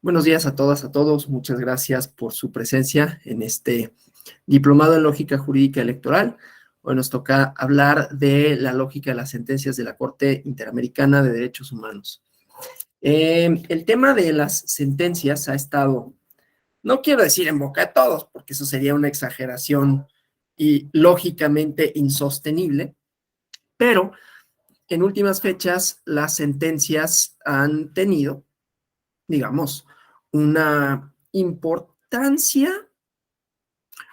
Buenos días a todas, a todos. Muchas gracias por su presencia en este diplomado en lógica jurídica electoral. Hoy nos toca hablar de la lógica de las sentencias de la Corte Interamericana de Derechos Humanos. El tema de las sentencias ha estado, no quiero decir en boca de todos, porque eso sería una exageración y lógicamente insostenible, pero en últimas fechas las sentencias han tenido, digamos, una importancia,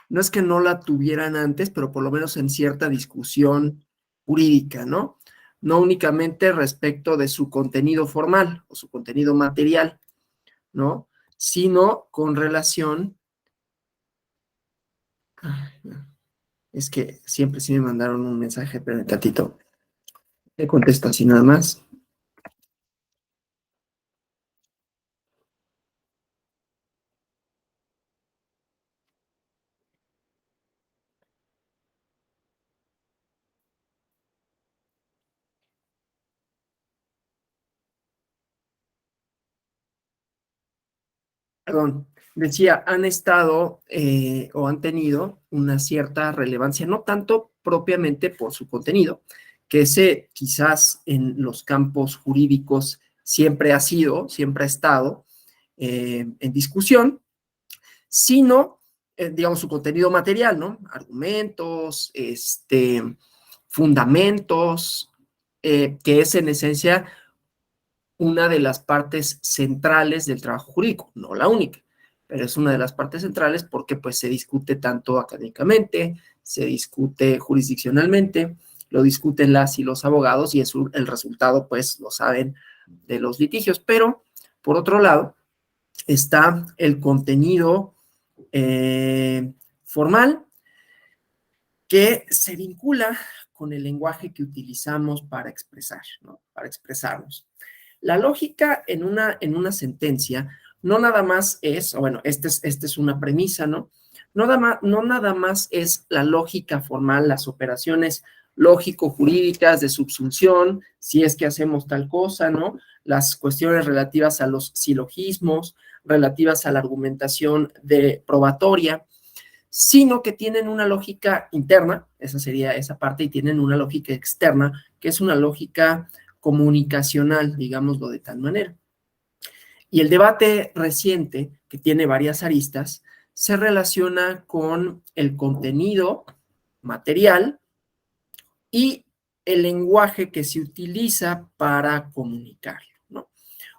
no es que no la tuvieran antes, pero por lo menos en cierta discusión jurídica, ¿no? No únicamente respecto de su contenido formal o su contenido material, ¿no? Sino con relación, es que siempre sí me mandaron un mensaje, pero el tatito, te contesto así nada más. Perdón, decía, han estado o han tenido una cierta relevancia, no tanto propiamente por su contenido, que ese quizás en los campos jurídicos siempre ha sido, siempre ha estado en discusión, sino, digamos, su contenido material, ¿no? Argumentos, fundamentos, que es en esencia una de las partes centrales del trabajo jurídico, no la única, pero es una de las partes centrales porque pues se discute tanto académicamente, se discute jurisdiccionalmente, lo discuten las y los abogados y el resultado pues lo saben de los litigios, pero por otro lado está el contenido formal que se vincula con el lenguaje que utilizamos para expresar, ¿no? Para expresarnos. La lógica en una sentencia no nada más es, o bueno, esta es una premisa, ¿no? No nada más es la lógica formal, las operaciones lógico-jurídicas de subsunción, si es que hacemos tal cosa, ¿no? Las cuestiones relativas a los silogismos, relativas a la argumentación de probatoria, sino que tienen una lógica interna, esa sería esa parte, y tienen una lógica externa, que es una lógica comunicacional, digámoslo de tal manera. Y el debate reciente, que tiene varias aristas, se relaciona con el contenido material y el lenguaje que se utiliza para comunicarlo, ¿no?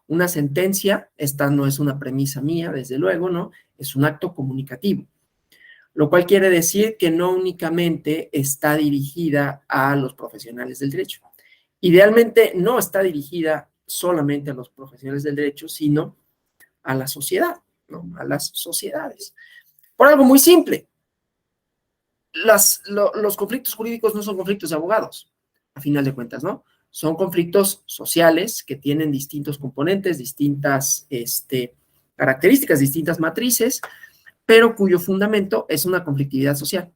Una sentencia, esta no es una premisa mía, desde luego, ¿no? Es un acto comunicativo, lo cual quiere decir que no únicamente está dirigida a los profesionales del derecho. Idealmente no está dirigida solamente a los profesionales del derecho, sino a la sociedad, ¿no? A las sociedades. Por algo muy simple, los conflictos jurídicos no son conflictos de abogados, a final de cuentas, ¿no? Son conflictos sociales que tienen distintos componentes, distintas características, distintas matrices, pero cuyo fundamento es una conflictividad social.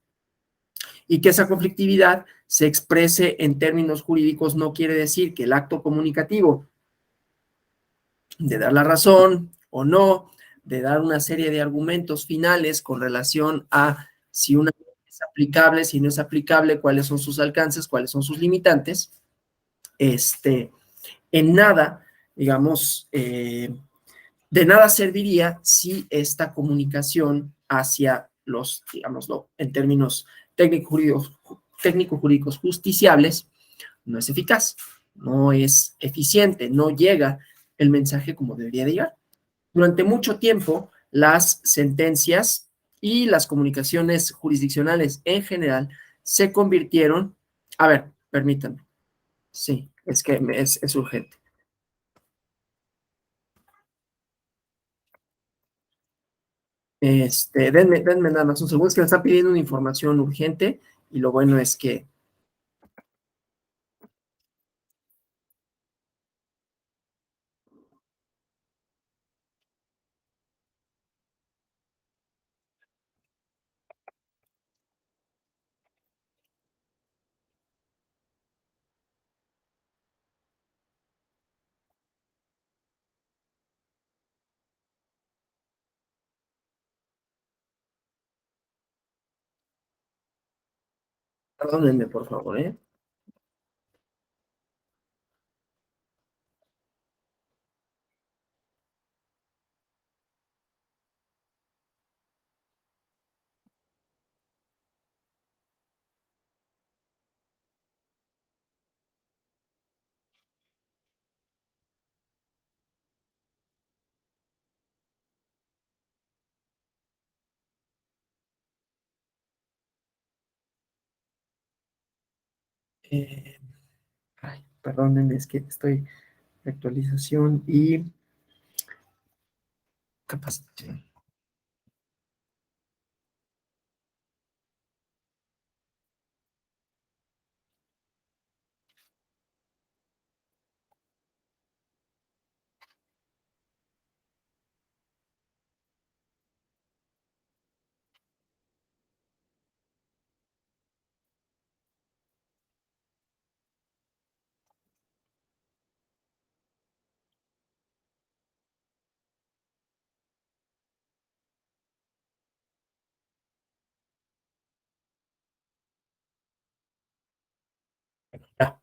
Y que esa conflictividad se exprese en términos jurídicos no quiere decir que el acto comunicativo de dar la razón o no, de dar una serie de argumentos finales con relación a si una ley es aplicable, si no es aplicable, cuáles son sus alcances, cuáles son sus limitantes, en nada, digamos, de nada serviría si esta comunicación hacia los, digámoslo, en términos técnico-jurídicos justiciables, no es eficaz, no es eficiente, no llega el mensaje como debería de llegar. Durante mucho tiempo, las sentencias y las comunicaciones jurisdiccionales en general se convirtieron, a ver, permítanme, sí, es que es urgente. Denme nada más un segundo, es que me está pidiendo una información urgente y lo bueno es que Perdónenme, por favor, ¿eh? Eh, Ay, perdónenme, es que estoy de actualización y capacitación. Ya,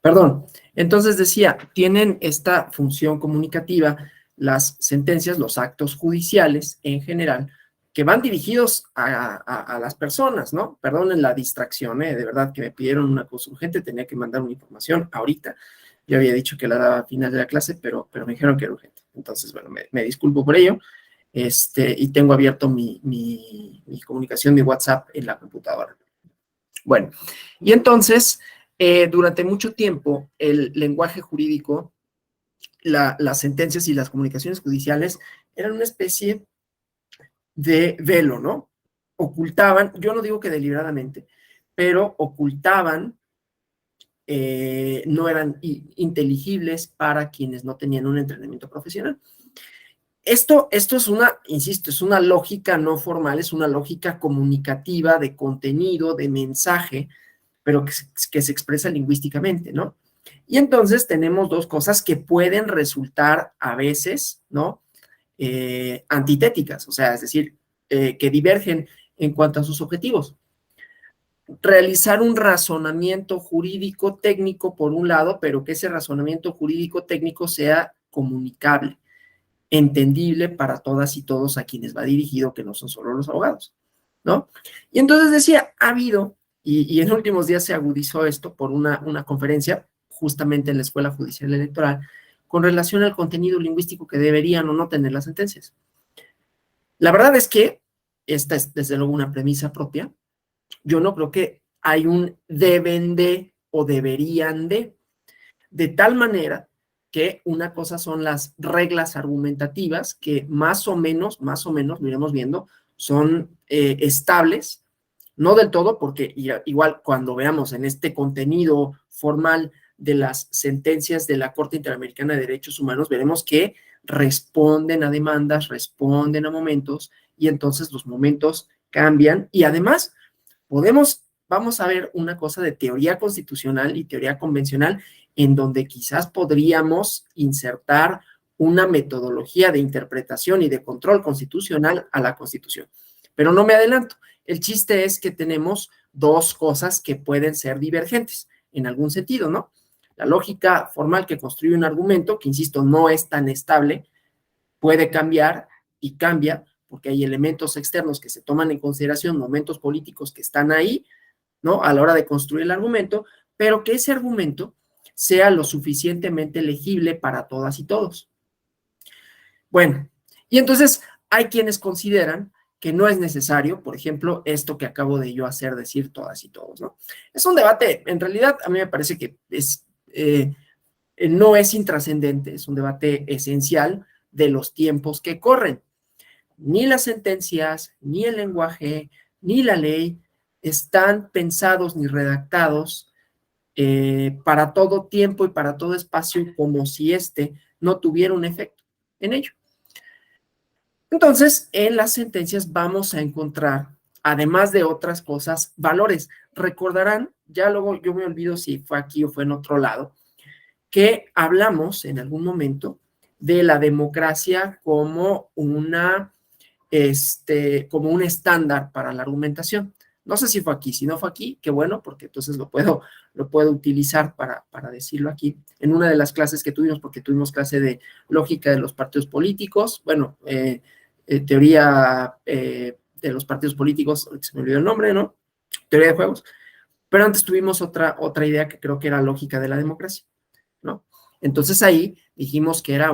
perdón. Entonces decía, tienen esta función comunicativa las sentencias, los actos judiciales en general, que van dirigidos a las personas, ¿no? Perdonen la distracción, ¿eh? De verdad que me pidieron una cosa urgente, tenía que mandar una información ahorita. Yo había dicho que la daba al final de la clase, pero me dijeron que era urgente. Entonces, bueno, me disculpo por ello. Y tengo abierto mi comunicación, mi WhatsApp en la computadora. Bueno, y entonces, durante mucho tiempo, el lenguaje jurídico, las sentencias y las comunicaciones judiciales eran una especie de velo, ¿no? Ocultaban, yo no digo que deliberadamente, pero ocultaban, no eran inteligibles para quienes no tenían un entrenamiento profesional. Esto es una, insisto, es una lógica no formal, es una lógica comunicativa de contenido, de mensaje, pero que se expresa lingüísticamente, ¿no? Y entonces tenemos dos cosas que pueden resultar a veces, ¿no? Antitéticas, o sea, es decir, que divergen en cuanto a sus objetivos. Realizar un razonamiento jurídico técnico por un lado, pero que ese razonamiento jurídico técnico sea comunicable, entendible para todas y todos a quienes va dirigido, que no son solo los abogados, ¿no? Y entonces decía, ha habido, y en últimos días se agudizó esto por una conferencia justamente en la Escuela Judicial Electoral, con relación al contenido lingüístico que deberían o no tener las sentencias. La verdad es que esta es desde luego una premisa propia. Yo no creo que hay un deben de o deberían de tal manera que una cosa son las reglas argumentativas que más o menos, lo iremos viendo, son estables, no del todo, porque igual cuando veamos en este contenido formal de las sentencias de la Corte Interamericana de Derechos Humanos, veremos que responden a demandas, responden a momentos, y entonces los momentos cambian, y además vamos a ver una cosa de teoría constitucional y teoría convencional en donde quizás podríamos insertar una metodología de interpretación y de control constitucional a la Constitución. Pero no me adelanto. El chiste es que tenemos dos cosas que pueden ser divergentes en algún sentido, ¿no? La lógica formal que construye un argumento, que insisto, no es tan estable, puede cambiar y cambia porque hay elementos externos que se toman en consideración, momentos políticos que están ahí, ¿no? A la hora de construir el argumento, pero que ese argumento sea lo suficientemente legible para todas y todos. Bueno, y entonces hay quienes consideran que no es necesario, por ejemplo, esto que acabo de yo hacer decir todas y todos, ¿no? Es un debate, en realidad a mí me parece que no es intrascendente, es un debate esencial de los tiempos que corren. Ni las sentencias, ni el lenguaje, ni la ley están pensados ni redactados para todo tiempo y para todo espacio como si éste no tuviera un efecto en ello. Entonces, en las sentencias vamos a encontrar, además de otras cosas, valores. Recordarán, ya luego yo me olvido si fue aquí o fue en otro lado, que hablamos en algún momento de la democracia como como un estándar para la argumentación. No sé si fue aquí, si no fue aquí, qué bueno, porque entonces lo puedo utilizar para decirlo aquí. En una de las clases que tuvimos, porque tuvimos clase de lógica de los partidos políticos, bueno, teoría de los partidos políticos, se me olvidó el nombre, ¿no? Teoría de juegos. Pero antes tuvimos otra idea que creo que era lógica de la democracia, ¿no? Entonces ahí dijimos que era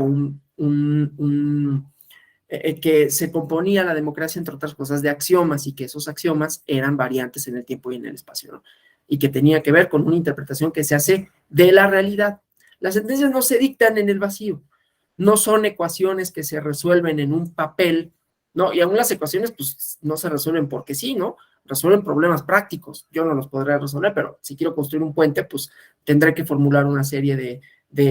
que se componía la democracia, entre otras cosas, de axiomas y que esos axiomas eran variantes en el tiempo y en el espacio, ¿no? Y que tenía que ver con una interpretación que se hace de la realidad. Las sentencias no se dictan en el vacío, no son ecuaciones que se resuelven en un papel, ¿no? Y aún las ecuaciones, pues, no se resuelven porque sí, ¿no? Resuelven problemas prácticos. Yo no los podré resolver, pero si quiero construir un puente, pues tendré que formular una serie de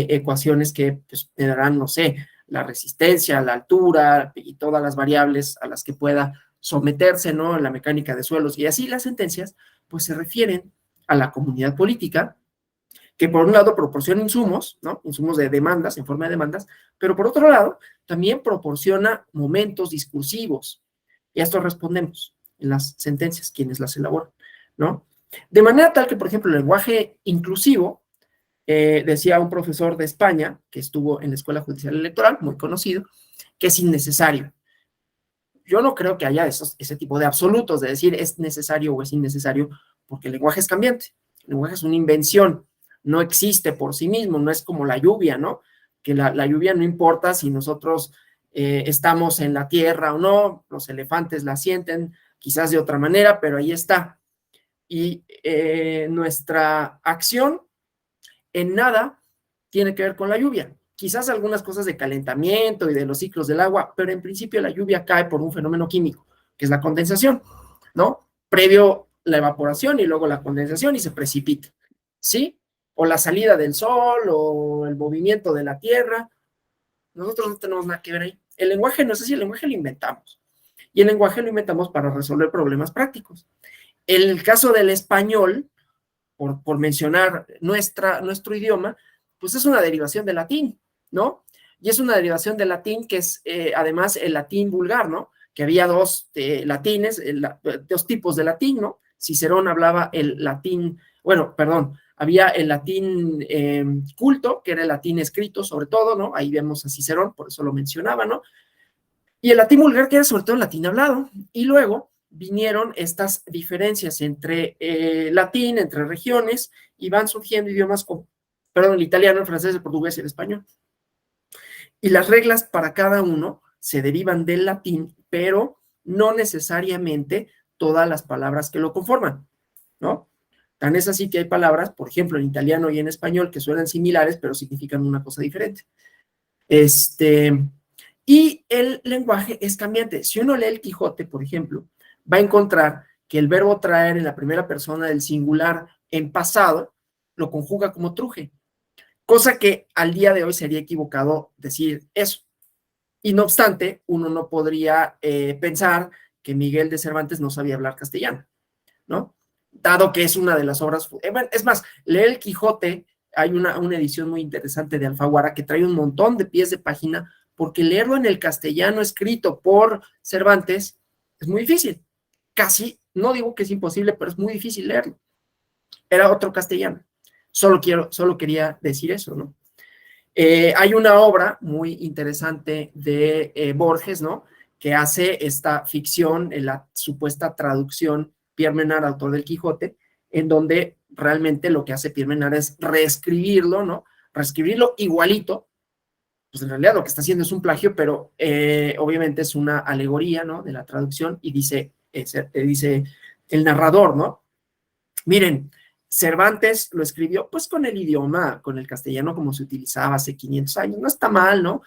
ecuaciones que pues, me darán, no sé, la resistencia, la altura y todas las variables a las que pueda someterse, ¿no? En la mecánica de suelos. Y así las sentencias, pues se refieren a la comunidad política, que por un lado proporciona insumos, ¿no? Insumos de demandas, en forma de demandas, pero por otro lado también proporciona momentos discursivos. Y a esto respondemos en las sentencias, quienes las elaboran, ¿no? De manera tal que, por ejemplo, el lenguaje inclusivo, decía un profesor de España, que estuvo en la Escuela Judicial Electoral, muy conocido, que es innecesario. Yo no creo que haya ese tipo de absolutos, de decir es necesario o es innecesario, porque el lenguaje es cambiante. El lenguaje es una invención, no existe por sí mismo, no es como la lluvia, ¿no? Que la lluvia no importa si nosotros estamos en la tierra o no, los elefantes la sienten quizás de otra manera, pero ahí está. Y nuestra acción en nada tiene que ver con la lluvia. Quizás algunas cosas de calentamiento y de los ciclos del agua, pero en principio la lluvia cae por un fenómeno químico, que es la condensación, ¿no? Previo la evaporación y luego la condensación y se precipita, ¿sí? O la salida del sol o el movimiento de la tierra. Nosotros no tenemos nada que ver ahí. El lenguaje no es así, el lenguaje lo inventamos. Y el lenguaje lo inventamos para resolver problemas prácticos. En el caso del español, por mencionar nuestro idioma, pues es una derivación del latín, ¿no? Y es una derivación del latín que es además el latín vulgar, ¿no? Que había dos latines, dos tipos de latín, ¿no? Cicerón hablaba el latín, bueno, perdón, había el latín culto, que era el latín escrito sobre todo, ¿no? Ahí vemos a Cicerón, por eso lo mencionaba, ¿no? Y el latín vulgar, que era sobre todo el latín hablado. Y luego vinieron estas diferencias entre latín, entre regiones, y van surgiendo idiomas como, perdón, el italiano, el francés, el portugués y el español. Y las reglas para cada uno se derivan del latín, pero no necesariamente todas las palabras que lo conforman, ¿no? Tan es así que hay palabras, por ejemplo, en italiano y en español, que suenan similares, pero significan una cosa diferente. Y el lenguaje es cambiante. Si uno lee el Quijote, por ejemplo, va a encontrar que el verbo traer en la primera persona del singular en pasado lo conjuga como truje, cosa que al día de hoy sería equivocado decir eso. Y no obstante, uno no podría pensar que Miguel de Cervantes no sabía hablar castellano, ¿no? Dado que es una de las obras, es más, leer el Quijote, hay una edición muy interesante de Alfaguara que trae un montón de pies de página, porque leerlo en el castellano escrito por Cervantes es muy difícil. Casi, no digo que es imposible, pero es muy difícil leerlo. Era otro castellano. Solo quería decir eso, ¿no? Hay una obra muy interesante de Borges, ¿no? Que hace esta ficción, la supuesta traducción, Pierre Menard, autor del Quijote, en donde realmente lo que hace Pierre Menard es reescribirlo, ¿no? Reescribirlo igualito, pues en realidad lo que está haciendo es un plagio, pero obviamente es una alegoría, ¿no? De la traducción y dice el narrador, ¿no? Miren, Cervantes lo escribió pues con el idioma, con el castellano como se utilizaba hace 500 años, no está mal, ¿no?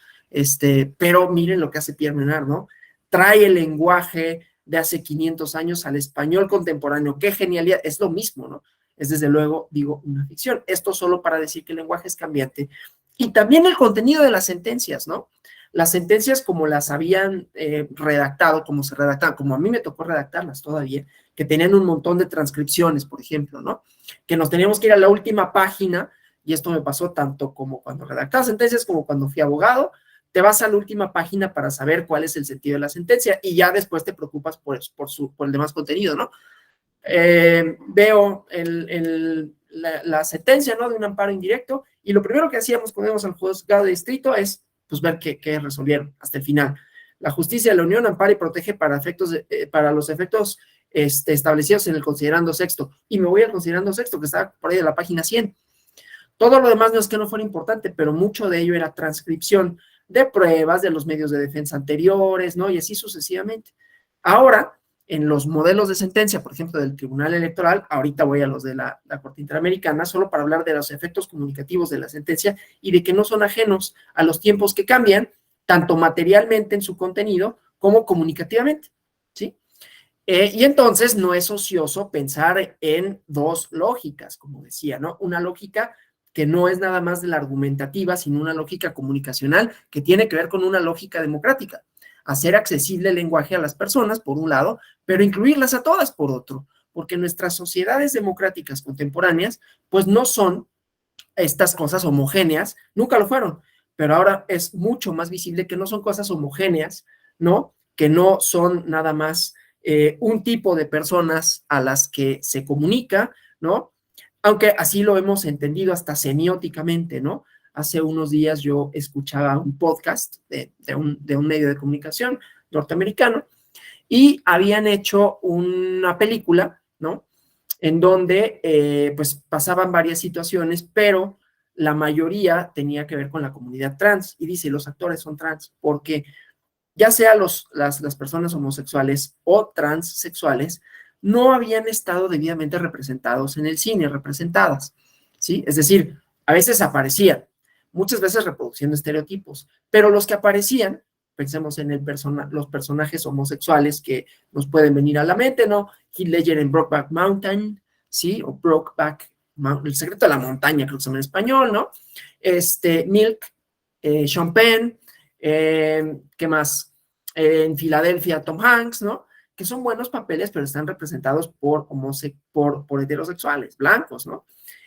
Pero miren lo que hace Pierre Menard, ¿no? Trae el lenguaje de hace 500 años al español contemporáneo, qué genialidad, es lo mismo, ¿no? Es desde luego, digo, una ficción. Esto solo para decir que el lenguaje es cambiante. Y también el contenido de las sentencias, ¿no? Las sentencias como las habían redactado, como se redactaban, como a mí me tocó redactarlas todavía, que tenían un montón de transcripciones, por ejemplo, ¿no? Que nos teníamos que ir a la última página, y esto me pasó tanto como cuando redactaba sentencias como cuando fui abogado, te vas a la última página para saber cuál es el sentido de la sentencia y ya después te preocupas por el demás contenido, ¿no? veo la sentencia, ¿no?, de un amparo indirecto, y lo primero que hacíamos cuando íbamos al juzgado de distrito es, pues, ver qué resolvieron hasta el final. La justicia de la Unión ampara y protege para los efectos establecidos en el considerando sexto, y me voy al considerando sexto, que está por ahí de la página 100. Todo lo demás no es que no fuera importante, pero mucho de ello era transcripción de pruebas de los medios de defensa anteriores, ¿no?, y así sucesivamente. Ahora, en los modelos de sentencia, por ejemplo, del Tribunal Electoral, ahorita voy a los de la Corte Interamericana, solo para hablar de los efectos comunicativos de la sentencia y de que no son ajenos a los tiempos que cambian, tanto materialmente en su contenido como comunicativamente, ¿sí? Y entonces no es ocioso pensar en dos lógicas, como decía, ¿no? Una lógica que no es nada más de la argumentativa, sino una lógica comunicacional que tiene que ver con una lógica democrática. Hacer accesible el lenguaje a las personas, por un lado, pero incluirlas a todas, por otro, porque nuestras sociedades democráticas contemporáneas, pues no son estas cosas homogéneas, nunca lo fueron, pero ahora es mucho más visible que no son cosas homogéneas, ¿no? Que no son nada más un tipo de personas a las que se comunica, ¿no? Aunque así lo hemos entendido hasta semióticamente, ¿no? Hace unos días yo escuchaba un podcast de un medio de comunicación norteamericano y habían hecho una película, ¿no?, en donde pues pasaban varias situaciones, pero la mayoría tenía que ver con la comunidad trans, y dice, los actores son trans, porque ya sea las personas homosexuales o transexuales, no habían estado debidamente representados en el cine, representadas, ¿sí? Es decir, a veces aparecían, muchas veces reproduciendo estereotipos, pero los que aparecían, pensemos en los personajes homosexuales que nos pueden venir a la mente, ¿no? Heath Ledger en Brokeback Mountain, ¿sí? O Brokeback Mountain, El secreto de la montaña, creo que son en español, ¿no? Milk, Sean Penn, ¿qué más? En Filadelfia, Tom Hanks, ¿no? Que son buenos papeles, pero están representados por heterosexuales, blancos, ¿no?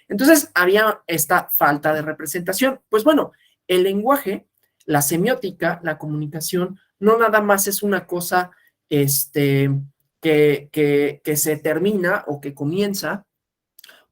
Entonces, había esta falta de representación. Pues bueno, el lenguaje, la semiótica, la comunicación, no nada más es una cosa que se termina o que comienza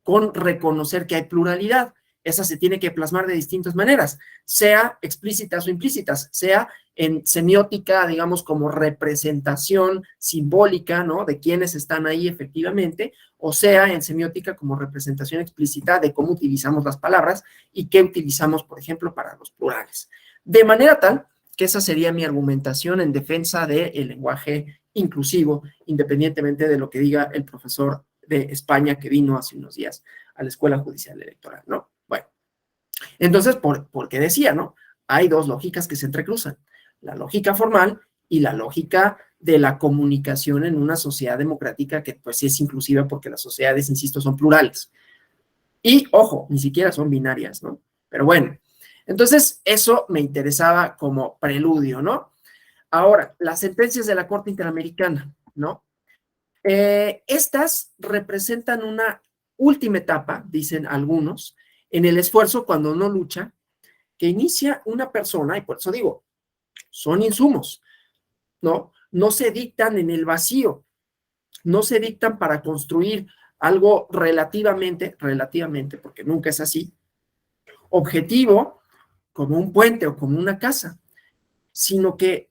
con reconocer que hay pluralidad. Esa se tiene que plasmar de distintas maneras, sea explícitas o implícitas, sea en semiótica, digamos, como representación simbólica, ¿no?, de quienes están ahí efectivamente, o sea en semiótica como representación explícita de cómo utilizamos las palabras y qué utilizamos, por ejemplo, para los plurales. De manera tal que esa sería mi argumentación en defensa del lenguaje inclusivo, independientemente de lo que diga el profesor de España que vino hace unos días a la Escuela Judicial Electoral, ¿no? Bueno, entonces, ¿por qué decía, no? Hay dos lógicas que se entrecruzan, la lógica formal y la lógica de la comunicación en una sociedad democrática que pues sí es inclusiva porque las sociedades, insisto, son plurales. Y, ojo, ni siquiera son binarias, ¿no? Pero bueno, entonces eso me interesaba como preludio, ¿no? Ahora, las sentencias de la Corte Interamericana, ¿no? Estas representan una última etapa, dicen algunos, en el esfuerzo cuando uno lucha, que inicia una persona, y por eso digo, son insumos, ¿no? No se dictan en el vacío, no se dictan para construir algo relativamente, porque nunca es así, objetivo, como un puente o como una casa, sino que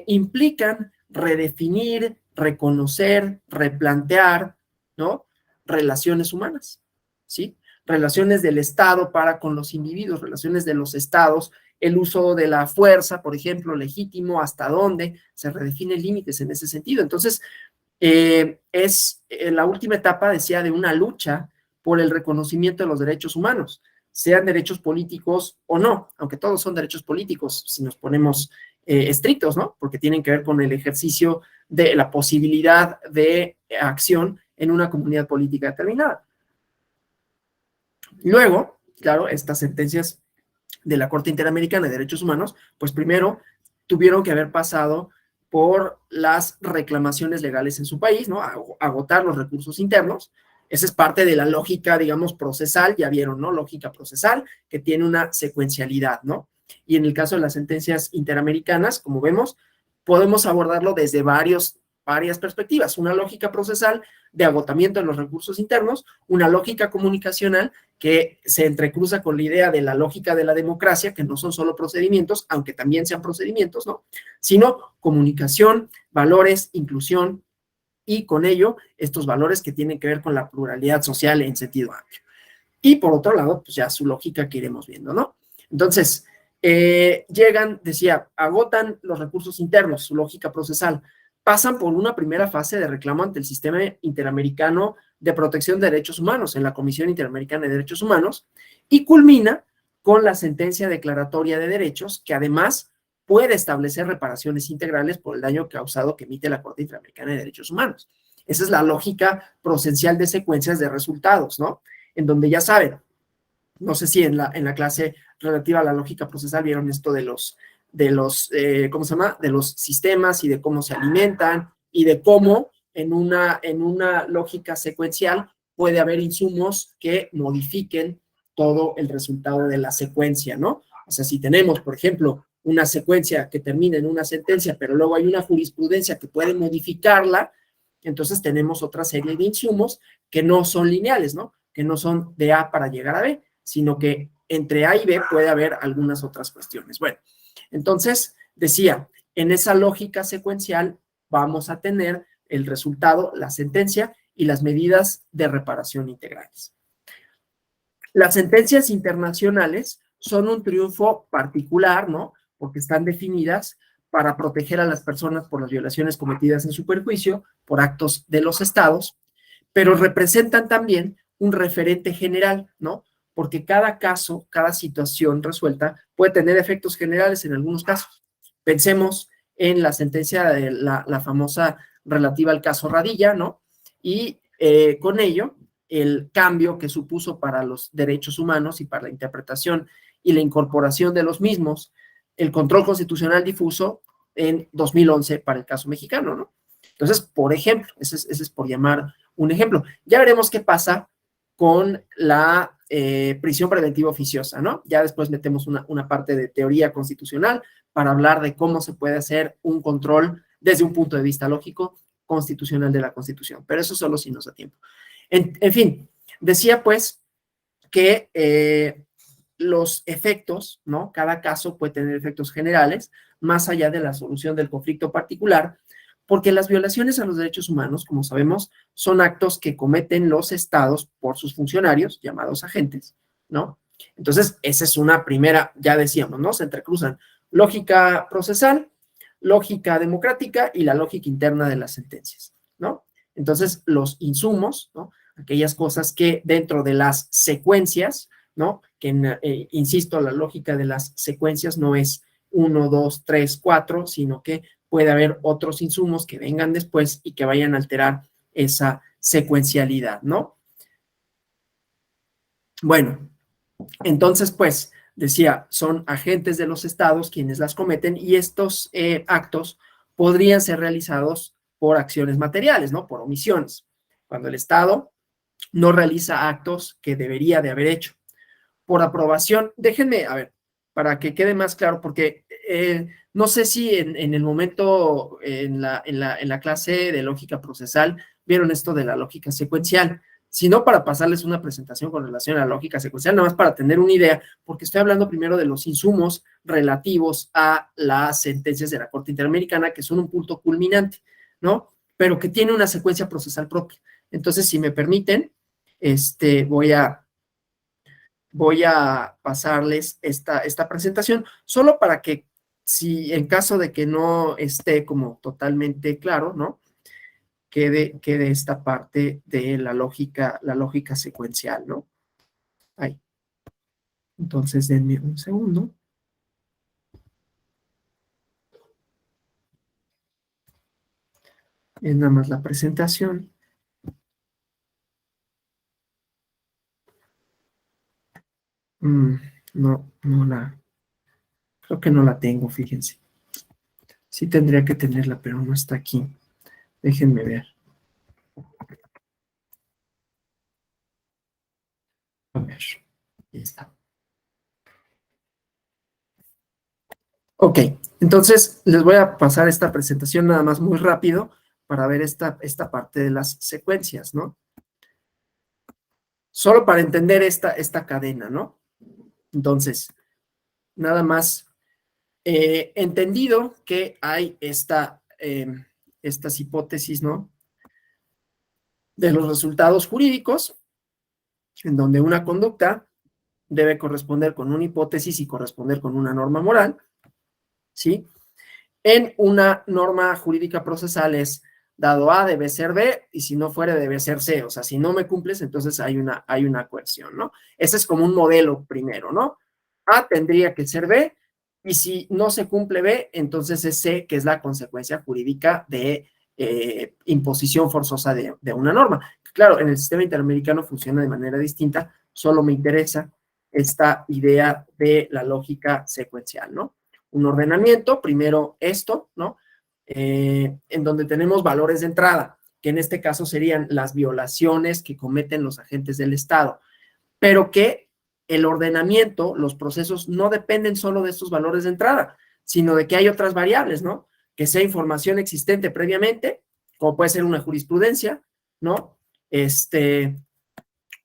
implican redefinir, reconocer, replantear, ¿no?, relaciones humanas, ¿sí? Relaciones del Estado para con los individuos, relaciones de los estados, el uso de la fuerza, por ejemplo, legítimo, hasta dónde se redefinen límites en ese sentido. Entonces, es la última etapa, decía, de una lucha por el reconocimiento de los derechos humanos, sean derechos políticos o no, aunque todos son derechos políticos, si nos ponemos estrictos, ¿no? Porque tienen que ver con el ejercicio de la posibilidad de acción en una comunidad política determinada. Luego, claro, estas sentencias de la Corte Interamericana de Derechos Humanos, pues primero tuvieron que haber pasado por las reclamaciones legales en su país, ¿no? Agotar los recursos internos. Esa es parte de la lógica, digamos, procesal, ya vieron, ¿no? Lógica procesal, que tiene una secuencialidad, ¿no? Y en el caso de las sentencias interamericanas, como vemos, podemos abordarlo desde varios varias perspectivas, una lógica procesal de agotamiento de los recursos internos, una lógica comunicacional que se entrecruza con la idea de la lógica de la democracia, que no son solo procedimientos, aunque también sean procedimientos, ¿no? Sino comunicación, valores, inclusión, y con ello estos valores que tienen que ver con la pluralidad social en sentido amplio. Y por otro lado, pues ya su lógica que iremos viendo, ¿no? Entonces, llegan, decía, agotan los recursos internos, su lógica procesal, pasan por una primera fase de reclamo ante el Sistema Interamericano de Protección de Derechos Humanos, en la Comisión Interamericana de Derechos Humanos, y culmina con la sentencia declaratoria de derechos, que además puede establecer reparaciones integrales por el daño causado que emite la Corte Interamericana de Derechos Humanos. Esa es la lógica procedencial de secuencias de resultados, ¿no? En donde ya saben, no sé si en la clase relativa a la lógica procesal vieron esto de los ¿cómo se llama? De los sistemas y de cómo se alimentan y de cómo en una lógica secuencial puede haber insumos que modifiquen todo el resultado de la secuencia, ¿no? O sea, si tenemos, por ejemplo, una secuencia que termina en una sentencia, pero luego hay una jurisprudencia que puede modificarla, entonces tenemos otra serie de insumos que no son lineales, ¿no? Que no son de A para llegar a B, sino que entre A y B puede haber algunas otras cuestiones. Bueno, entonces, decía, en esa lógica secuencial vamos a tener el resultado, la sentencia y las medidas de reparación integrales. Las sentencias internacionales son un triunfo particular, ¿no? Porque están definidas para proteger a las personas por las violaciones cometidas en su perjuicio, por actos de los estados, pero representan también un referente general, ¿no? Porque cada caso, cada situación resuelta puede tener efectos generales en algunos casos. Pensemos en la sentencia de la famosa relativa al caso Radilla, ¿no? Y con ello, el cambio que supuso para los derechos humanos y para la interpretación y la incorporación de los mismos, el control constitucional difuso en 2011 para el caso mexicano, ¿no? Entonces, por ejemplo, ese es por llamar un ejemplo. Ya veremos qué pasa con la prisión preventiva oficiosa, ¿no? Ya después metemos una parte de teoría constitucional para hablar de cómo se puede hacer un control desde un punto de vista lógico constitucional de la Constitución, pero eso solo si nos da tiempo. En fin, decía pues que los efectos, ¿no? Cada caso puede tener efectos generales, más allá de la solución del conflicto particular, porque las violaciones a los derechos humanos, como sabemos, son actos que cometen los estados por sus funcionarios, llamados agentes, ¿no? Entonces, esa es una primera, ya decíamos, ¿no? Se entrecruzan lógica procesal, lógica democrática y la lógica interna de las sentencias, ¿no? Entonces, los insumos, ¿no? Aquellas cosas que dentro de las secuencias, ¿no? Que, insisto, la lógica de las secuencias no es 1, 2, 3, 4, sino que puede haber otros insumos que vengan después y que vayan a alterar esa secuencialidad, ¿no? Bueno, entonces, pues, decía, son agentes de los estados quienes las cometen y estos actos podrían ser realizados por acciones materiales, ¿no? Por omisiones. Cuando el estado no realiza actos que debería de haber hecho. Por aprobación, déjenme, a ver, para que quede más claro, porque no sé si en el momento, en la clase de lógica procesal, vieron esto de la lógica secuencial, sino para pasarles una presentación con relación a la lógica secuencial, nada más para tener una idea, porque estoy hablando primero de los insumos relativos a las sentencias de la Corte Interamericana, que son un punto culminante, ¿no? Pero que tiene una secuencia procesal propia. Entonces, si me permiten, voy a pasarles esta presentación, solo para que, si en caso de que no esté como totalmente claro, ¿no? Quede esta parte de la lógica secuencial, ¿no? Ahí. Entonces, denme un segundo. Es nada más la presentación. No, creo que no la tengo, fíjense. Sí tendría que tenerla, pero no está aquí. Déjenme ver. A ver, ahí está. Ok, entonces les voy a pasar esta presentación nada más muy rápido para ver esta parte de las secuencias, ¿no? Solo para entender esta cadena, ¿no? Entonces, nada más entendido que hay estas hipótesis, ¿no? De los resultados jurídicos, en donde una conducta debe corresponder con una hipótesis y corresponder con una norma moral, ¿sí? En una norma jurídica procesal es dado A debe ser B y si no fuere debe ser C. O sea, si no me cumples, entonces hay una coerción, ¿no? Ese es como un modelo primero, ¿no? A tendría que ser B y si no se cumple B, entonces es C, que es la consecuencia jurídica de imposición forzosa de una norma. Claro, en el sistema interamericano funciona de manera distinta, solo me interesa esta idea de la lógica secuencial, ¿no? Un ordenamiento, primero esto, ¿no? En donde tenemos valores de entrada, que en este caso serían las violaciones que cometen los agentes del Estado, pero que el ordenamiento, los procesos no dependen solo de estos valores de entrada, sino de que hay otras variables, ¿no? Que sea información existente previamente, como puede ser una jurisprudencia, ¿no?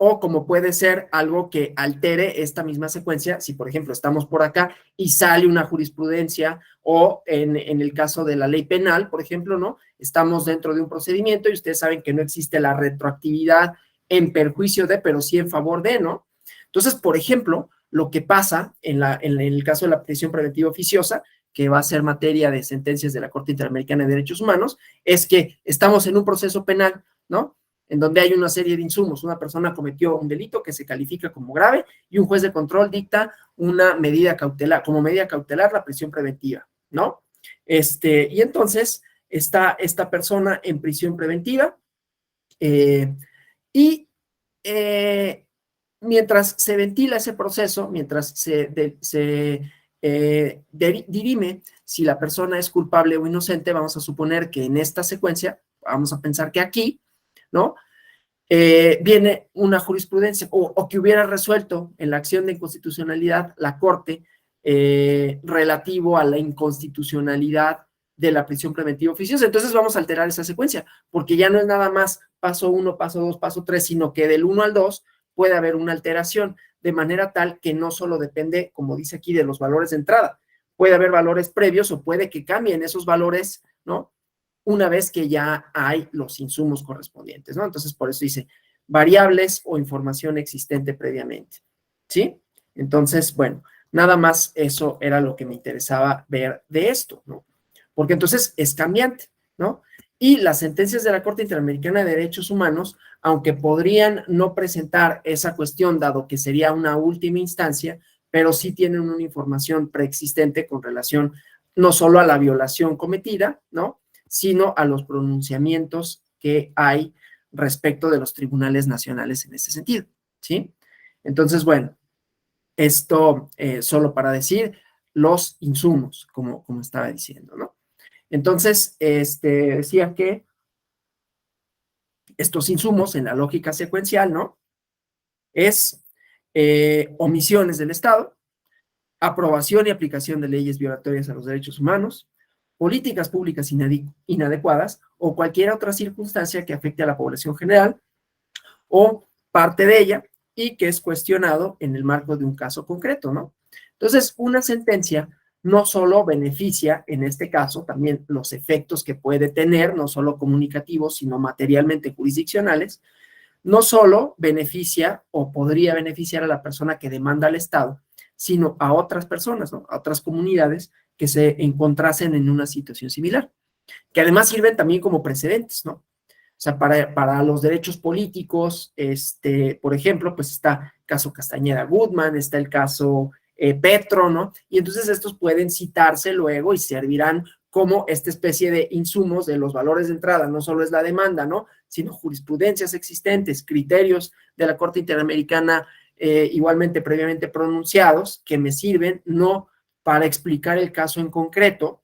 O como puede ser algo que altere esta misma secuencia, si por ejemplo estamos por acá y sale una jurisprudencia, o en el caso de la ley penal, por ejemplo, ¿no? Estamos dentro de un procedimiento y ustedes saben que no existe la retroactividad en perjuicio de, pero sí en favor de, ¿no? Entonces, por ejemplo, lo que pasa en el caso de la prisión preventiva oficiosa, que va a ser materia de sentencias de la Corte Interamericana de Derechos Humanos, es que estamos en un proceso penal, ¿no? En donde hay una serie de insumos. Una persona cometió un delito que se califica como grave y un juez de control dicta una medida cautelar, como medida cautelar la prisión preventiva, ¿no? Y entonces está esta persona en prisión preventiva y mientras se ventila ese proceso, mientras se dirime si la persona es culpable o inocente, vamos a suponer que en esta secuencia, vamos a pensar que aquí, ¿no? Viene una jurisprudencia o que hubiera resuelto en la acción de inconstitucionalidad la Corte relativo a la inconstitucionalidad de la prisión preventiva oficiosa. Entonces vamos a alterar esa secuencia, porque ya no es nada más paso 1, paso 2, paso 3, sino que del 1 al 2 puede haber una alteración, de manera tal que no solo depende, como dice aquí, de los valores de entrada, puede haber valores previos o puede que cambien esos valores, ¿no? Una vez que ya hay los insumos correspondientes, ¿no? Entonces, por eso dice variables o información existente previamente, ¿sí? Entonces, bueno, nada más eso era lo que me interesaba ver de esto, ¿no? Porque entonces es cambiante, ¿no? Y las sentencias de la Corte Interamericana de Derechos Humanos, aunque podrían no presentar esa cuestión, dado que sería una última instancia, pero sí tienen una información preexistente con relación no solo a la violación cometida, ¿no? Sino a los pronunciamientos que hay respecto de los tribunales nacionales en ese sentido, ¿sí? Entonces, bueno, esto solo para decir los insumos, como estaba diciendo, ¿no? Entonces, decía que estos insumos en la lógica secuencial, ¿no? Es omisiones del Estado, aprobación y aplicación de leyes violatorias a los derechos humanos, políticas públicas inadecuadas o cualquier otra circunstancia que afecte a la población general o parte de ella y que es cuestionado en el marco de un caso concreto, ¿no? Entonces, una sentencia no solo beneficia, en este caso, también los efectos que puede tener, no solo comunicativos, sino materialmente jurisdiccionales, no solo beneficia o podría beneficiar a la persona que demanda al Estado, sino a otras personas, ¿no? A otras comunidades que se encontrasen en una situación similar, que además sirven también como precedentes, ¿no? O sea, para los derechos políticos, por ejemplo, pues está el caso Castañeda Goodman, está el caso Petro, ¿no? Y entonces estos pueden citarse luego y servirán como esta especie de insumos de los valores de entrada, no solo es la demanda, ¿no? Sino jurisprudencias existentes, criterios de la Corte Interamericana igualmente previamente pronunciados, que me sirven no para explicar el caso en concreto,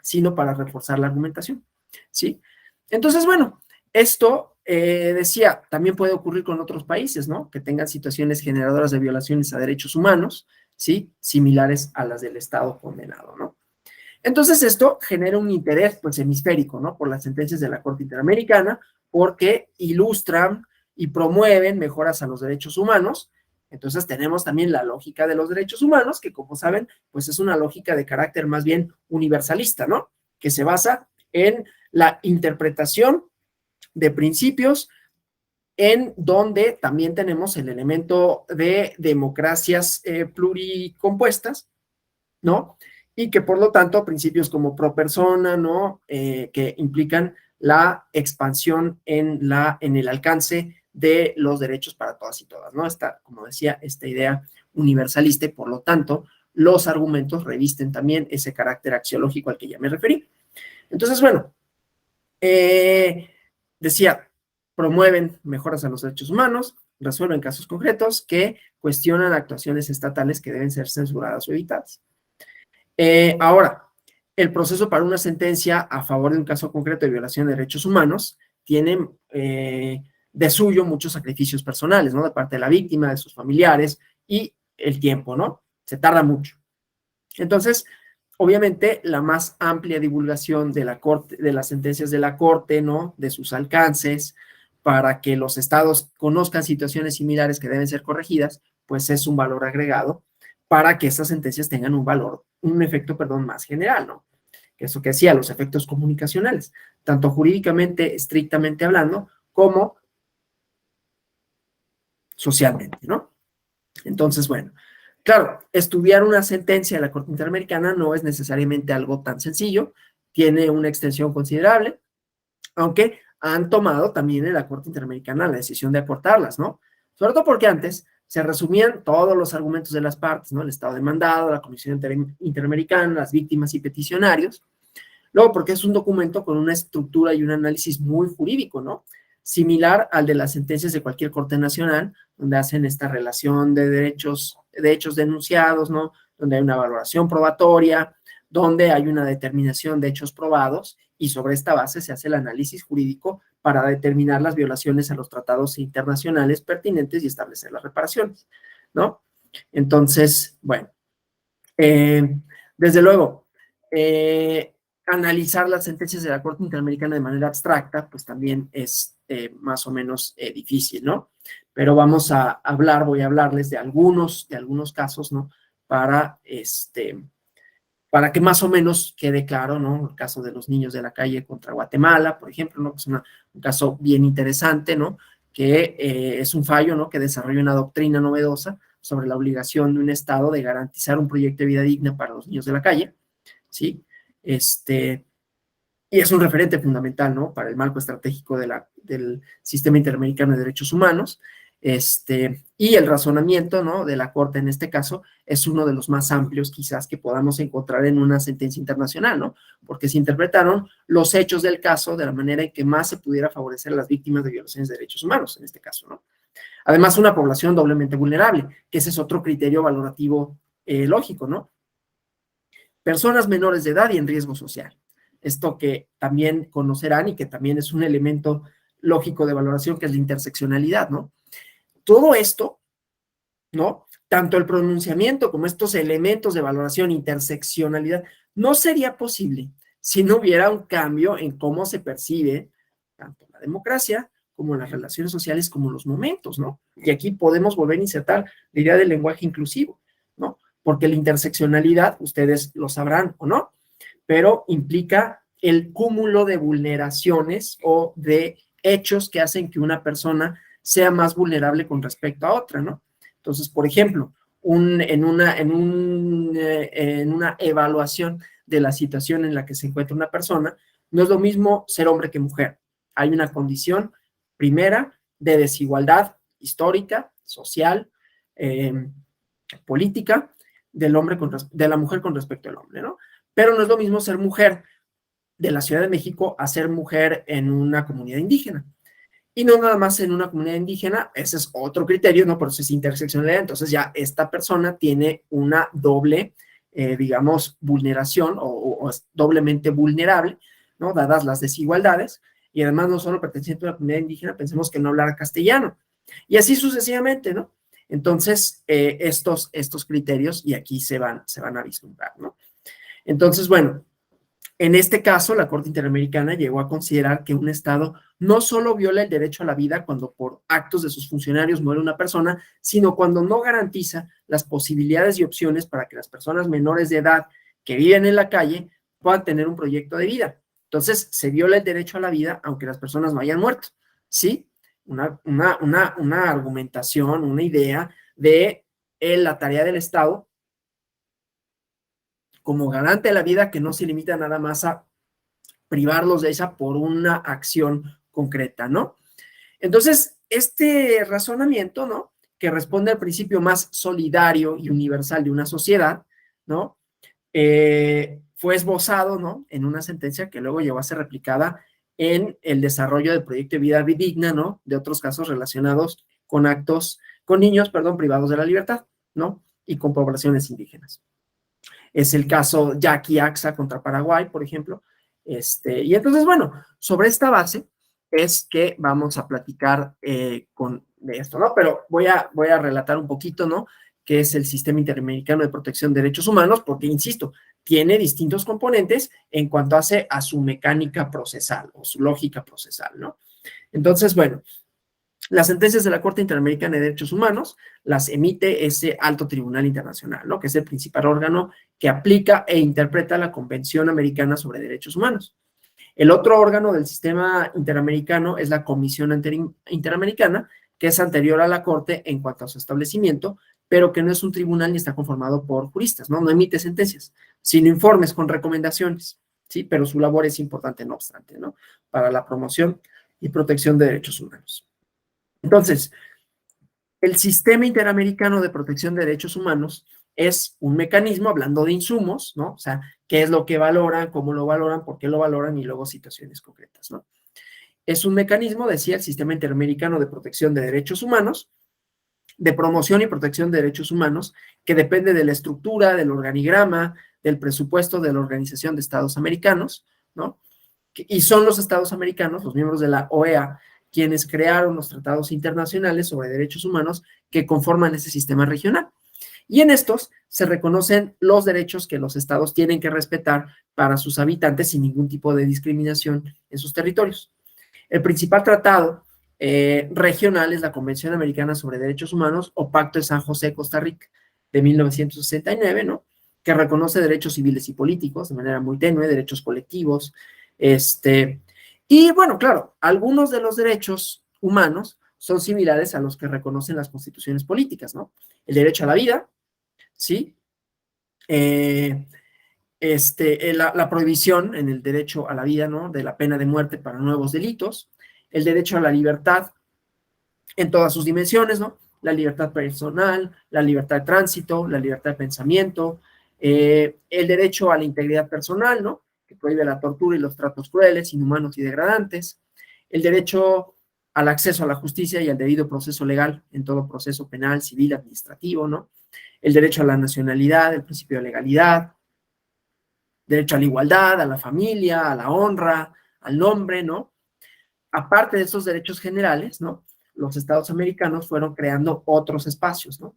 sino para reforzar la argumentación, ¿sí? Entonces, bueno, esto, decía, también puede ocurrir con otros países, ¿no? Que tengan situaciones generadoras de violaciones a derechos humanos, ¿sí? Similares a las del Estado condenado, ¿no? Entonces, esto genera un interés, pues, hemisférico, ¿no? Por las sentencias de la Corte Interamericana, porque ilustran y promueven mejoras a los derechos humanos. Entonces, tenemos también la lógica de los derechos humanos, que, como saben, pues es una lógica de carácter más bien universalista, ¿no? Que se basa en la interpretación de principios, en donde también tenemos el elemento de democracias pluricompuestas, ¿no? Y que por lo tanto principios como pro persona, ¿no? Que implican la expansión en el alcance de los derechos para todas y todas, ¿no? Esta, como decía, esta idea universalista y por lo tanto los argumentos revisten también ese carácter axiológico al que ya me referí. Entonces, bueno, decía, promueven mejoras a los derechos humanos, resuelven casos concretos que cuestionan actuaciones estatales que deben ser censuradas o evitadas. Ahora, el proceso para una sentencia a favor de un caso concreto de violación de derechos humanos tiene de suyo muchos sacrificios personales, ¿no? De parte de la víctima, de sus familiares y el tiempo, ¿no? Se tarda mucho. Entonces, obviamente, la más amplia divulgación de la corte, de las sentencias de la Corte, ¿no? De sus alcances, para que los estados conozcan situaciones similares que deben ser corregidas, pues es un valor agregado para que estas sentencias tengan un valor, un efecto, perdón, más general, ¿no? Eso que decía, los efectos comunicacionales, tanto jurídicamente, estrictamente hablando, como socialmente, ¿no? Entonces, bueno, claro, estudiar una sentencia de la Corte Interamericana no es necesariamente algo tan sencillo, tiene una extensión considerable, aunque han tomado también en la Corte Interamericana la decisión de acortarlas, ¿no? Sobre todo porque antes se resumían todos los argumentos de las partes, ¿no? El Estado demandado, la Comisión Interamericana, las víctimas y peticionarios. Luego, porque es un documento con una estructura y un análisis muy jurídico, ¿no? Similar al de las sentencias de cualquier corte nacional, donde hacen esta relación de hechos denunciados, ¿no? Donde hay una valoración probatoria, donde hay una determinación de hechos probados, y sobre esta base se hace el análisis jurídico para determinar las violaciones a los tratados internacionales pertinentes y establecer las reparaciones, ¿no? Entonces, bueno, desde luego, analizar las sentencias de la Corte Interamericana de manera abstracta, pues también es más o menos difícil, ¿no? Pero voy a hablarles de algunos casos, ¿no? Para que más o menos quede claro, ¿no? El caso de los niños de la calle contra Guatemala, por ejemplo, ¿no? Que es un caso bien interesante, ¿no? Que es un fallo, ¿no? Que desarrolla una doctrina novedosa sobre la obligación de un Estado de garantizar un proyecto de vida digna para los niños de la calle, ¿sí? Y es un referente fundamental, ¿no? Para el marco estratégico del Sistema Interamericano de Derechos Humanos. Y el razonamiento, ¿no? De la Corte en este caso es uno de los más amplios quizás que podamos encontrar en una sentencia internacional, ¿no? Porque se interpretaron los hechos del caso de la manera en que más se pudiera favorecer a las víctimas de violaciones de derechos humanos, en este caso, ¿no? Además, una población doblemente vulnerable, que ese es otro criterio valorativo lógico, ¿no? Personas menores de edad y en riesgo social. Esto que también conocerán y que también es un elemento lógico de valoración, que es la interseccionalidad, ¿no? Todo esto, ¿no? Tanto el pronunciamiento como estos elementos de valoración, interseccionalidad, no sería posible si no hubiera un cambio en cómo se percibe tanto la democracia como las relaciones sociales, como los momentos, ¿no? Y aquí podemos volver a insertar la idea del lenguaje inclusivo, ¿no? Porque la interseccionalidad, ustedes lo sabrán o no, pero implica el cúmulo de vulneraciones o de hechos que hacen que una persona sea más vulnerable con respecto a otra, ¿no? Entonces, por ejemplo, en una evaluación de la situación en la que se encuentra una persona, no es lo mismo ser hombre que mujer. Hay una condición primera de desigualdad histórica, social, política, de la mujer con respecto al hombre, ¿no? Pero no es lo mismo ser mujer de la Ciudad de México a ser mujer en una comunidad indígena. Y no nada más en una comunidad indígena, ese es otro criterio, ¿no? Por eso es interseccionalidad. Entonces ya esta persona tiene una doble, digamos, vulneración o es doblemente vulnerable, ¿no? Dadas las desigualdades. Y además no solo perteneciente a una comunidad indígena, pensemos que no hablara castellano. Y así sucesivamente, ¿no? Entonces, estos criterios, y aquí se van a vislumbrar, ¿no? Entonces, bueno, En este caso, la Corte Interamericana llegó a considerar que un Estado no solo viola el derecho a la vida cuando por actos de sus funcionarios muere una persona, sino cuando no garantiza las posibilidades y opciones para que las personas menores de edad que viven en la calle puedan tener un proyecto de vida. Entonces, se viola el derecho a la vida aunque las personas no hayan muerto, ¿sí? Una argumentación, una idea de la tarea del Estado como garante de la vida que no se limita nada más a privarlos de esa por una acción concreta, ¿no? Entonces, este razonamiento, ¿no? Que responde al principio más solidario y universal de una sociedad, ¿no? Fue esbozado, ¿no? En una sentencia que luego llegó a ser replicada en el desarrollo del proyecto de vida digna, ¿no? De otros casos relacionados con actos, con niños, perdón, privados de la libertad, ¿no? Y con poblaciones indígenas. Es el caso Yaqui Axa contra Paraguay, por ejemplo. Y entonces, bueno, sobre esta base es que vamos a platicar de esto, ¿no? Pero voy a relatar un poquito, ¿no? Qué es el Sistema Interamericano de Protección de Derechos Humanos, porque, insisto, tiene distintos componentes en cuanto hace a su mecánica procesal o su lógica procesal, ¿no? Entonces, bueno, las sentencias de la Corte Interamericana de Derechos Humanos las emite ese alto tribunal internacional, ¿no? Que es el principal órgano que aplica e interpreta la Convención Americana sobre Derechos Humanos. El otro órgano del sistema interamericano es la Comisión Interamericana, que es anterior a la Corte en cuanto a su establecimiento, pero que no es un tribunal ni está conformado por juristas, ¿no? No emite sentencias, sino informes con recomendaciones, ¿sí? Pero su labor es importante, no obstante, ¿no? Para la promoción y protección de derechos humanos. Entonces, el Sistema Interamericano de Protección de Derechos Humanos es un mecanismo, hablando de insumos, ¿no? O sea, qué es lo que valoran, cómo lo valoran, por qué lo valoran y luego situaciones concretas, ¿no? Es un mecanismo, decía el Sistema Interamericano de Protección de Derechos Humanos, de promoción y protección de derechos humanos, que depende de la estructura, del organigrama, del presupuesto de la Organización de Estados Americanos, ¿no? Y son los Estados americanos, los miembros de la OEA, quienes crearon los tratados internacionales sobre derechos humanos que conforman ese sistema regional. Y en estos se reconocen los derechos que los estados tienen que respetar para sus habitantes sin ningún tipo de discriminación en sus territorios. El principal tratado regional es la Convención Americana sobre Derechos Humanos o Pacto de San José, Costa Rica, de 1969, ¿no? Que reconoce derechos civiles y políticos de manera muy tenue, derechos colectivos, y bueno, claro, algunos de los derechos humanos son similares a los que reconocen las constituciones políticas, ¿no? El derecho a la vida, ¿sí? La prohibición en el derecho a la vida, ¿no? De la pena de muerte para nuevos delitos, el derecho a la libertad en todas sus dimensiones, ¿no? La libertad personal, la libertad de tránsito, la libertad de pensamiento, el derecho a la integridad personal, ¿no? Que prohíbe la tortura y los tratos crueles, inhumanos y degradantes, el derecho al acceso a la justicia y al debido proceso legal en todo proceso penal, civil, administrativo, ¿no? El derecho a la nacionalidad, el principio de legalidad, derecho a la igualdad, a la familia, a la honra, al nombre, ¿no? Aparte de estos derechos generales, ¿no? Los estados americanos fueron creando otros espacios, ¿no?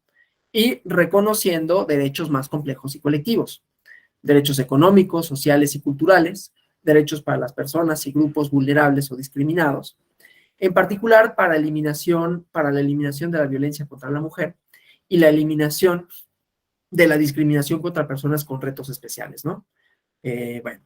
Y reconociendo derechos más complejos y colectivos, derechos económicos, sociales y culturales, derechos para las personas y grupos vulnerables o discriminados, en particular para la eliminación de la violencia contra la mujer y la eliminación de la discriminación contra personas con retos especiales, ¿no? Bueno,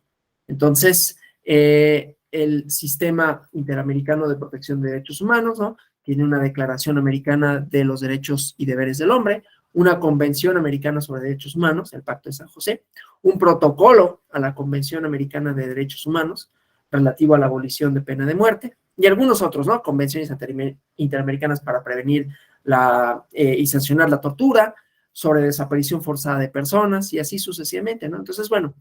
entonces, el Sistema Interamericano de Protección de Derechos Humanos, ¿no? Tiene una Declaración Americana de los Derechos y Deberes del Hombre, una Convención Americana sobre Derechos Humanos, el Pacto de San José, un protocolo a la Convención Americana de Derechos Humanos relativo a la abolición de pena de muerte, y algunos otros, ¿no? Convenciones interamericanas para prevenir y sancionar la tortura, sobre desaparición forzada de personas, y así sucesivamente, ¿no? Entonces, bueno,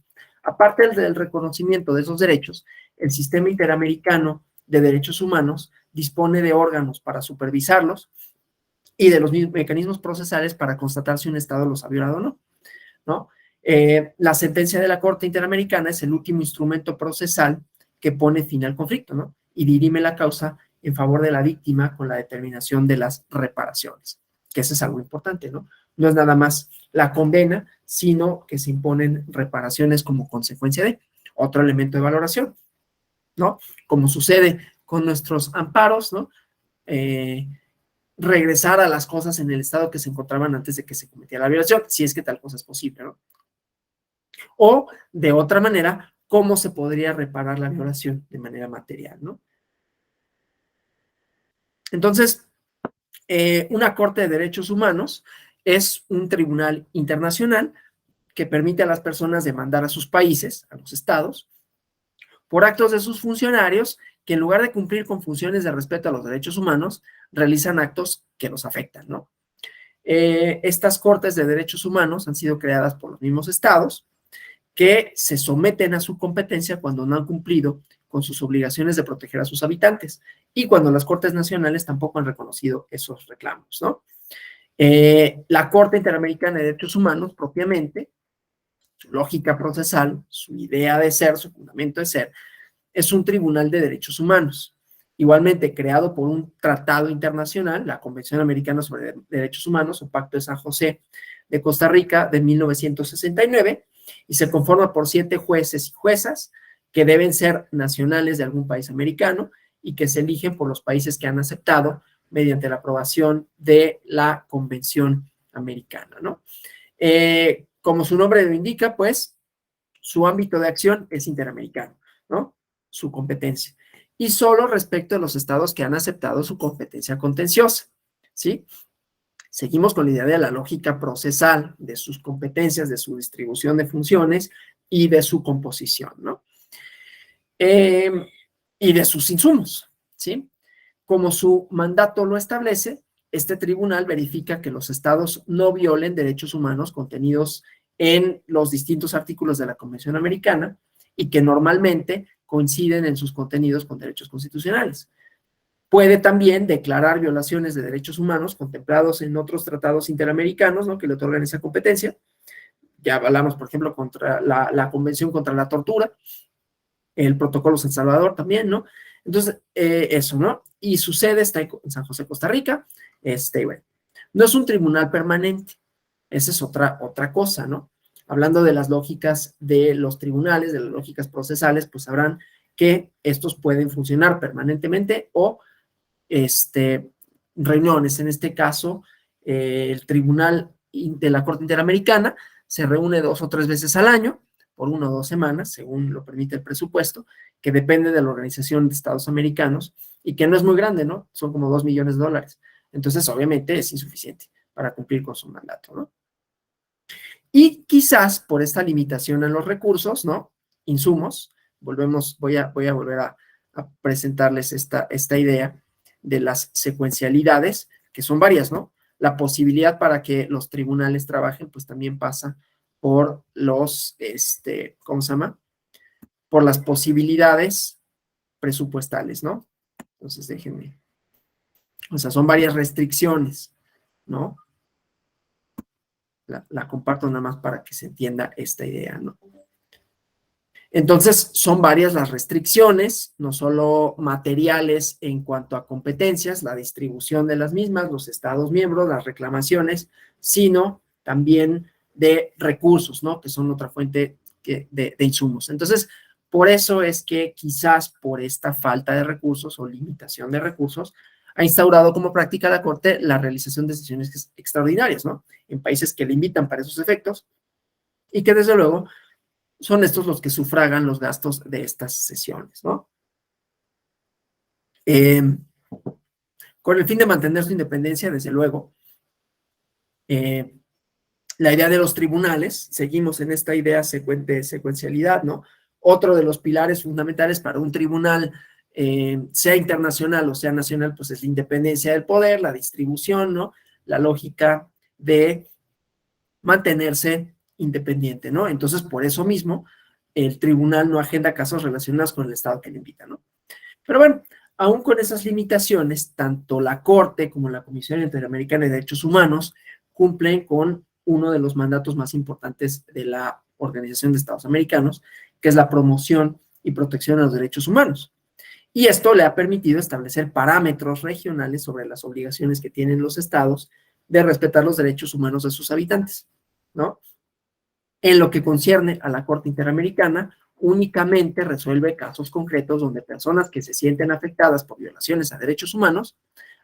aparte del reconocimiento de esos derechos, el Sistema Interamericano de Derechos Humanos dispone de órganos para supervisarlos y de los mecanismos procesales para constatar si un Estado los ha violado o no, ¿no? La sentencia de la Corte Interamericana es el último instrumento procesal que pone fin al conflicto, ¿no? Y dirime la causa en favor de la víctima con la determinación de las reparaciones, que eso es algo importante, ¿no? No es nada más la condena, sino que se imponen reparaciones como consecuencia de. otro elemento de valoración, ¿no? Como sucede con nuestros amparos, ¿no? Regresar a las cosas en el estado que se encontraban antes de que se cometiera la violación, si es que tal cosa es posible, ¿no? O, de otra manera, cómo se podría reparar la violación de manera material, ¿no? Entonces, una Corte de Derechos Humanos es un tribunal internacional que permite a las personas demandar a sus países, a los estados, por actos de sus funcionarios que en lugar de cumplir con funciones de respeto a los derechos humanos, realizan actos que los afectan, ¿no? Estas cortes de derechos humanos han sido creadas por los mismos estados que se someten a su competencia cuando no han cumplido con sus obligaciones de proteger a sus habitantes y cuando las cortes nacionales tampoco han reconocido esos reclamos, ¿no? La Corte Interamericana de Derechos Humanos propiamente, su lógica procesal, su idea de ser, su fundamento de ser, es un tribunal de derechos humanos, igualmente creado por un tratado internacional, la Convención Americana sobre Derechos Humanos, o Pacto de San José de Costa Rica de 1969, y se conforma por 7 jueces y juezas que deben ser nacionales de algún país americano y que se eligen por los países que han aceptado mediante la aprobación de la Convención Americana, ¿no? Como su nombre lo indica, pues, su ámbito de acción es interamericano, ¿no? Su competencia. Y solo respecto a los estados que han aceptado su competencia contenciosa, ¿sí? Seguimos con la idea de la lógica procesal de sus competencias, de su distribución de funciones y de su composición, ¿no? Y de sus insumos, ¿sí? Como su mandato lo establece, este tribunal verifica que los estados no violen derechos humanos contenidos en los distintos artículos de la Convención Americana y que normalmente coinciden en sus contenidos con derechos constitucionales. Puede también declarar violaciones de derechos humanos contemplados en otros tratados interamericanos, ¿no?, que le otorgan esa competencia. Ya hablamos, por ejemplo, contra la Convención contra la Tortura, el Protocolo San Salvador también, ¿no? Entonces, eso, ¿no? Y su sede está en San José, Costa Rica. Bueno, no es un tribunal permanente. Esa es otra cosa, ¿no? Hablando de las lógicas de los tribunales, de las lógicas procesales, pues sabrán que estos pueden funcionar permanentemente o reuniones. En este caso, el Tribunal de la Corte Interamericana se reúne 2 o 3 veces al año, por 1 o 2 semanas, según lo permite el presupuesto, que depende de la Organización de Estados Americanos y que no es muy grande, ¿no? Son como $2 millones. Entonces, obviamente, es insuficiente para cumplir con su mandato, ¿no? Y quizás por esta limitación en los recursos, ¿no? Insumos, voy a volver a presentarles esta idea de las secuencialidades, que son varias, ¿no? La posibilidad para que los tribunales trabajen, pues también pasa por los, ¿cómo se llama? Por las posibilidades presupuestales, ¿no? Entonces, déjenme. O sea, son varias restricciones, ¿no? La comparto nada más para que se entienda esta idea, ¿no? Entonces, son varias las restricciones, no solo materiales en cuanto a competencias, la distribución de las mismas, los estados miembros, las reclamaciones, sino también de recursos, ¿no? Que son otra fuente de insumos. Entonces, por eso es que quizás por esta falta de recursos o limitación de recursos, ha instaurado como práctica la Corte la realización de sesiones extraordinarias, ¿no? En países que le invitan para esos efectos y que desde luego son estos los que sufragan los gastos de estas sesiones, ¿no? Con el fin de mantener su independencia, desde luego, la idea de los tribunales, seguimos en esta idea de secuencialidad, ¿no? Otro de los pilares fundamentales para un tribunal, sea internacional o sea nacional, pues es la independencia del poder, la distribución, ¿no? La lógica de mantenerse independiente, ¿no? Entonces, por eso mismo, el tribunal no agenda casos relacionados con el Estado que le invita, ¿no? Pero bueno, aún con esas limitaciones, tanto la Corte como la Comisión Interamericana de Derechos Humanos cumplen con uno de los mandatos más importantes de la Organización de Estados Americanos, que es la promoción y protección de los derechos humanos. Y esto le ha permitido establecer parámetros regionales sobre las obligaciones que tienen los estados de respetar los derechos humanos de sus habitantes, ¿no? En lo que concierne a la Corte Interamericana, únicamente resuelve casos concretos donde personas que se sienten afectadas por violaciones a derechos humanos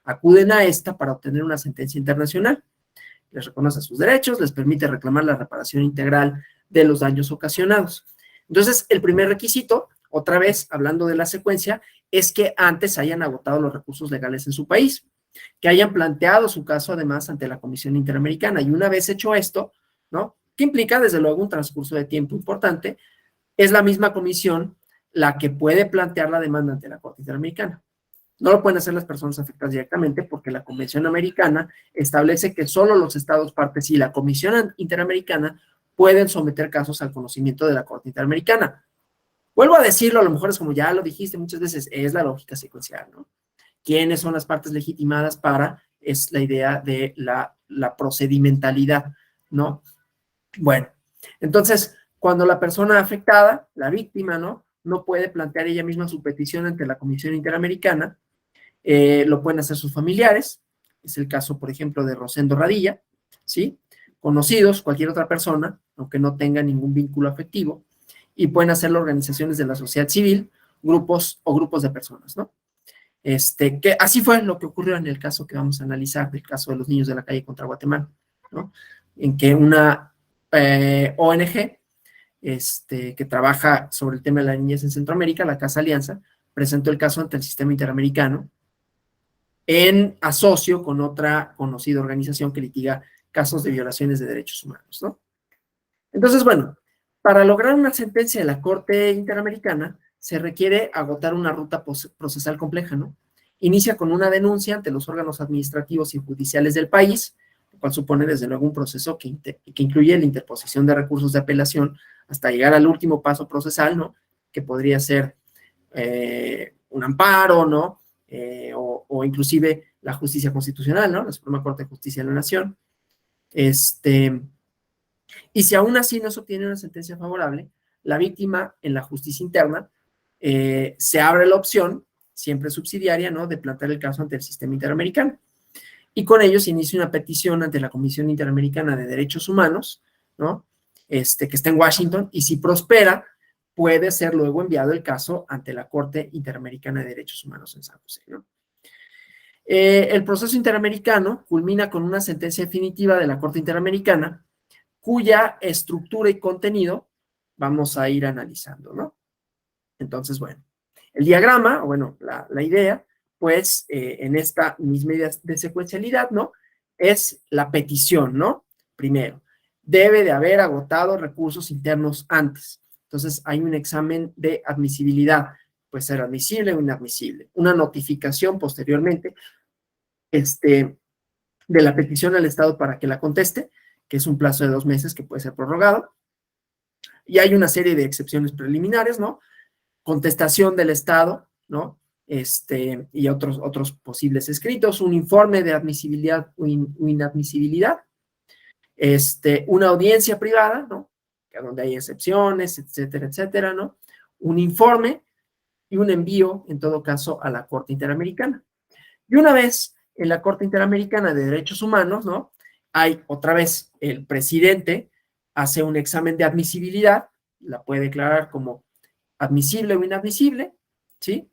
acuden a esta para obtener una sentencia internacional. Les reconoce sus derechos, les permite reclamar la reparación integral de los daños ocasionados. Entonces, el primer requisito, otra vez hablando de la secuencia, es que antes hayan agotado los recursos legales en su país, que hayan planteado su caso además ante la Comisión Interamericana. Y una vez hecho esto, ¿no? Que implica desde luego un transcurso de tiempo importante, es la misma comisión la que puede plantear la demanda ante la Corte Interamericana. No lo pueden hacer las personas afectadas directamente porque la Convención Americana establece que solo los estados partes y la Comisión Interamericana pueden someter casos al conocimiento de la Corte Interamericana. Vuelvo a decirlo, a lo mejor es como ya lo dijiste muchas veces, es la lógica secuencial, ¿no? ¿Quiénes son las partes legitimadas para? Es la idea de la procedimentalidad, ¿no? Bueno, entonces, cuando la persona afectada, la víctima, ¿no? No puede plantear ella misma su petición ante la Comisión Interamericana, lo pueden hacer sus familiares, es el caso, por ejemplo, de Rosendo Radilla, ¿sí? Conocidos, cualquier otra persona, aunque no tenga ningún vínculo afectivo, y pueden hacerlo organizaciones de la sociedad civil, grupos de personas, ¿no? Que así fue lo que ocurrió en el caso que vamos a analizar, del caso de los niños de la calle contra Guatemala, ¿no? En que una ONG que trabaja sobre el tema de la niñez en Centroamérica, la Casa Alianza, presentó el caso ante el sistema interamericano en asocio con otra conocida organización que litiga casos de violaciones de derechos humanos, ¿no? Entonces, bueno, para lograr una sentencia de la Corte Interamericana se requiere agotar una ruta procesal compleja, ¿no? Inicia con una denuncia ante los órganos administrativos y judiciales del país, lo cual supone desde luego un proceso que incluye la interposición de recursos de apelación hasta llegar al último paso procesal, ¿no? Que podría ser un amparo, ¿no? O inclusive la justicia constitucional, ¿no? La Suprema Corte de Justicia de la Nación. Y si aún así no se obtiene una sentencia favorable, la víctima en la justicia interna se abre la opción, siempre subsidiaria, ¿no? De plantear el caso ante el sistema interamericano. Y con ello se inicia una petición ante la Comisión Interamericana de Derechos Humanos, ¿no? Que está en Washington, y si prospera, puede ser luego enviado el caso ante la Corte Interamericana de Derechos Humanos en San José, ¿no? El proceso interamericano culmina con una sentencia definitiva de la Corte Interamericana, cuya estructura y contenido vamos a ir analizando, ¿no? Entonces, bueno, el diagrama, o bueno, la idea, pues, en esta misma idea de secuencialidad, ¿no? Es la petición, ¿no? Primero, debe de haber agotado recursos internos antes. Entonces, hay un examen de admisibilidad, puede ser admisible o inadmisible. Una notificación posteriormente, de la petición al Estado para que la conteste, que es un plazo de 2 meses que puede ser prorrogado. Y hay una serie de excepciones preliminares, ¿no? Contestación del Estado, ¿no? Y otros posibles escritos, un informe de admisibilidad o inadmisibilidad, una audiencia privada, ¿no? Donde hay excepciones, etcétera, etcétera, ¿no? Un informe y un envío, en todo caso, a la Corte Interamericana. Y una vez en la Corte Interamericana de Derechos Humanos, ¿no? Hay otra vez el presidente hace un examen de admisibilidad, la puede declarar como admisible o inadmisible, ¿sí?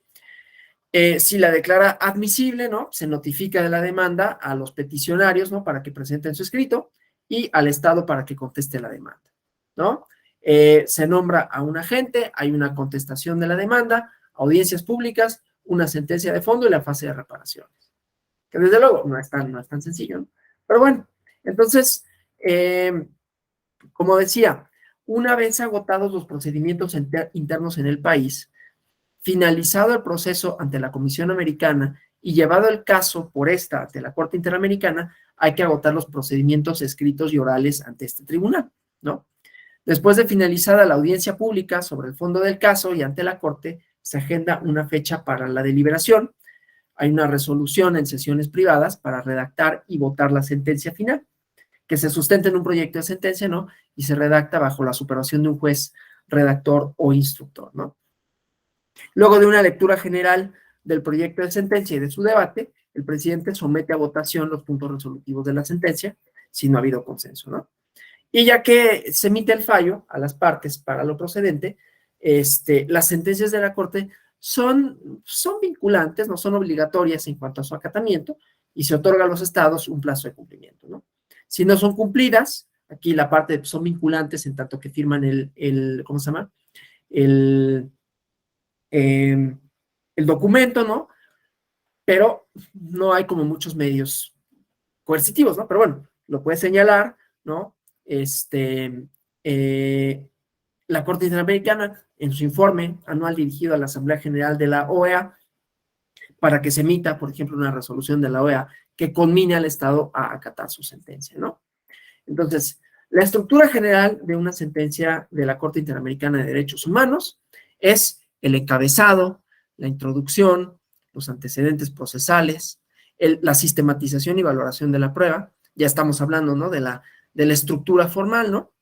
Si la declara admisible, ¿no? Se notifica de la demanda a los peticionarios, ¿no? Para que presenten su escrito y al Estado para que conteste la demanda, ¿no? Se nombra a un agente, hay una contestación de la demanda, audiencias públicas, una sentencia de fondo y la fase de reparaciones. Que desde luego no es tan sencillo, ¿no? Pero bueno, entonces, como decía, una vez agotados los procedimientos internos en el país, finalizado el proceso ante la Comisión Americana y llevado el caso por esta ante la Corte Interamericana, hay que agotar los procedimientos escritos y orales ante este tribunal, ¿no? Después de finalizada la audiencia pública sobre el fondo del caso y ante la Corte, se agenda una fecha para la deliberación. Hay una resolución en sesiones privadas para redactar y votar la sentencia final, que se sustenta en un proyecto de sentencia, ¿no? Y se redacta bajo la supervisión de un juez, redactor o instructor, ¿no? Luego de una lectura general del proyecto de sentencia y de su debate, el presidente somete a votación los puntos resolutivos de la sentencia, si no ha habido consenso, ¿no? Y ya que se emite el fallo a las partes para lo procedente, las sentencias de la Corte son vinculantes, no son obligatorias en cuanto a su acatamiento, y se otorga a los estados un plazo de cumplimiento, ¿no? Si no son cumplidas, aquí la parte son vinculantes en tanto que firman ¿cómo se llama? El, el documento, ¿no? Pero no hay como muchos medios coercitivos, ¿no? Pero bueno, lo puede señalar, ¿no? La Corte Interamericana, en su informe anual dirigido a la Asamblea General de la OEA, para que se emita, por ejemplo, una resolución de la OEA que conmine al Estado a acatar su sentencia, ¿no? Entonces, la estructura general de una sentencia de la Corte Interamericana de Derechos Humanos es el encabezado, la introducción, los antecedentes procesales, la sistematización y valoración de la prueba. Ya estamos hablando, ¿no? De la estructura formal, ¿no?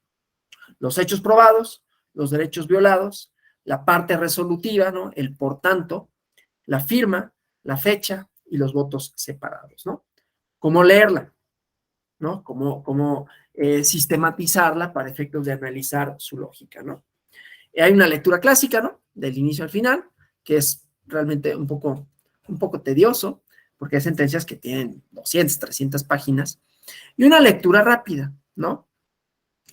Los hechos probados, los derechos violados, la parte resolutiva, ¿no? El por tanto, la firma, la fecha y los votos separados, ¿no? ¿Cómo leerla? ¿No? Cómo sistematizarla para efectos de analizar su lógica, ¿no? Hay una lectura clásica, ¿no? Del inicio al final, que es realmente un poco tedioso, porque hay sentencias que tienen 200, 300 páginas, y una lectura rápida, ¿no?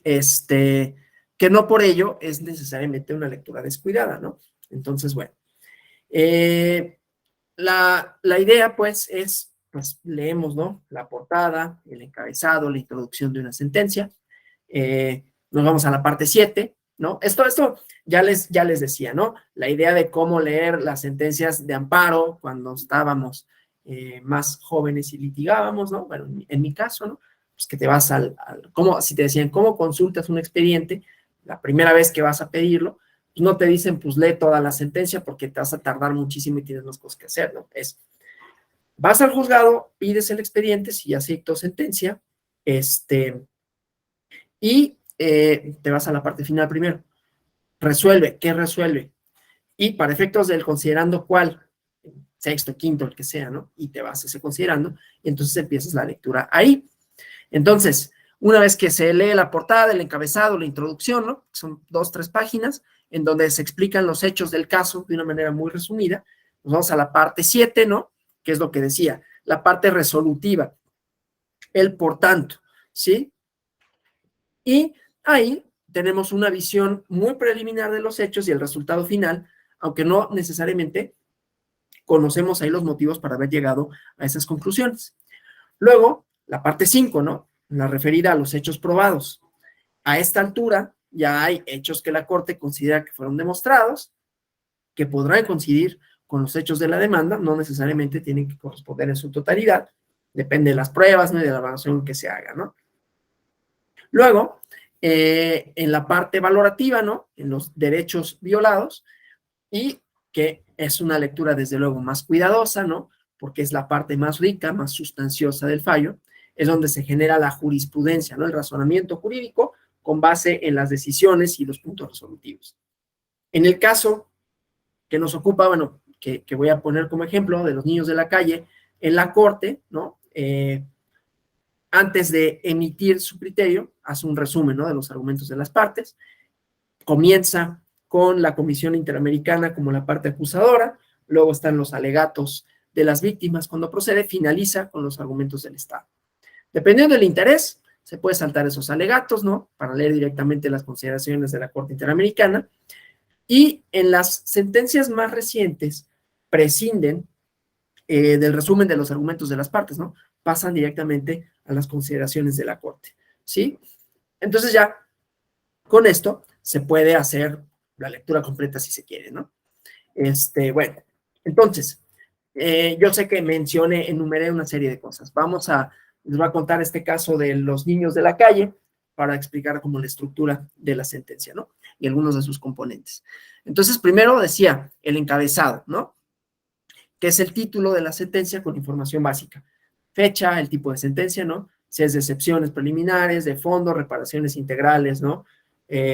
Que no por ello es necesariamente una lectura descuidada, ¿no? Entonces, bueno, la idea, pues, es, pues, leemos, ¿no? La portada, el encabezado, la introducción de una sentencia, nos vamos a la parte 7, ¿no? Esto ya les decía, ¿no? La idea de cómo leer las sentencias de amparo cuando estábamos más jóvenes y litigábamos, ¿no? Bueno, en mi caso, ¿no? Pues que te vas si te decían, ¿cómo consultas un expediente? La primera vez que vas a pedirlo, pues no te dicen, pues lee toda la sentencia porque te vas a tardar muchísimo y tienes más cosas que hacer, ¿no? Vas al juzgado, pides el expediente, si ya se dictó sentencia, y te vas a la parte final primero. Resuelve, ¿qué resuelve? Y para efectos del considerando cuál, sexto, quinto, el que sea, ¿no? Y te vas ese considerando, y entonces empiezas la lectura ahí. Entonces, una vez que se lee la portada, el encabezado, la introducción, ¿no? Son 2, 3 páginas, en donde se explican los hechos del caso de una manera muy resumida. Nos vamos a la parte 7, ¿no? Que es lo que decía, la parte resolutiva, el por tanto, ¿sí? Y ahí tenemos una visión muy preliminar de los hechos y el resultado final, aunque no necesariamente conocemos ahí los motivos para haber llegado a esas conclusiones. Luego, la parte 5, ¿no? La referida a los hechos probados. A esta altura ya hay hechos que la Corte considera que fueron demostrados, que podrán coincidir con los hechos de la demanda, no necesariamente tienen que corresponder en su totalidad, depende de las pruebas, ¿no? Y de la evaluación que se haga, ¿no? Luego, en la parte valorativa, ¿no? En los derechos violados, y que es una lectura desde luego más cuidadosa, ¿no? Porque es la parte más rica, más sustanciosa del fallo, es donde se genera la jurisprudencia, ¿no? El razonamiento jurídico con base en las decisiones y los puntos resolutivos. En el caso que nos ocupa, bueno, que voy a poner como ejemplo de los niños de la calle, en la corte, ¿no? Antes de emitir su criterio, hace un resumen, ¿no? De los argumentos de las partes, comienza con la Comisión Interamericana como la parte acusadora, luego están los alegatos de las víctimas cuando procede, finaliza con los argumentos del Estado. Dependiendo del interés, se puede saltar esos alegatos, ¿no? Para leer directamente las consideraciones de la Corte Interamericana. Y en las sentencias más recientes prescinden del resumen de los argumentos de las partes, ¿no? Pasan directamente a las consideraciones de la Corte, ¿sí? Entonces ya, con esto, se puede hacer la lectura completa si se quiere, ¿no? Bueno, entonces, yo sé que enumeré una serie de cosas. Les voy a contar este caso de los niños de la calle para explicar como la estructura de la sentencia, ¿no? Y algunos de sus componentes. Entonces, primero decía el encabezado, ¿no? Que es el título de la sentencia con información básica. Fecha, el tipo de sentencia, ¿no? Si es de excepciones preliminares, de fondo, reparaciones integrales, ¿no?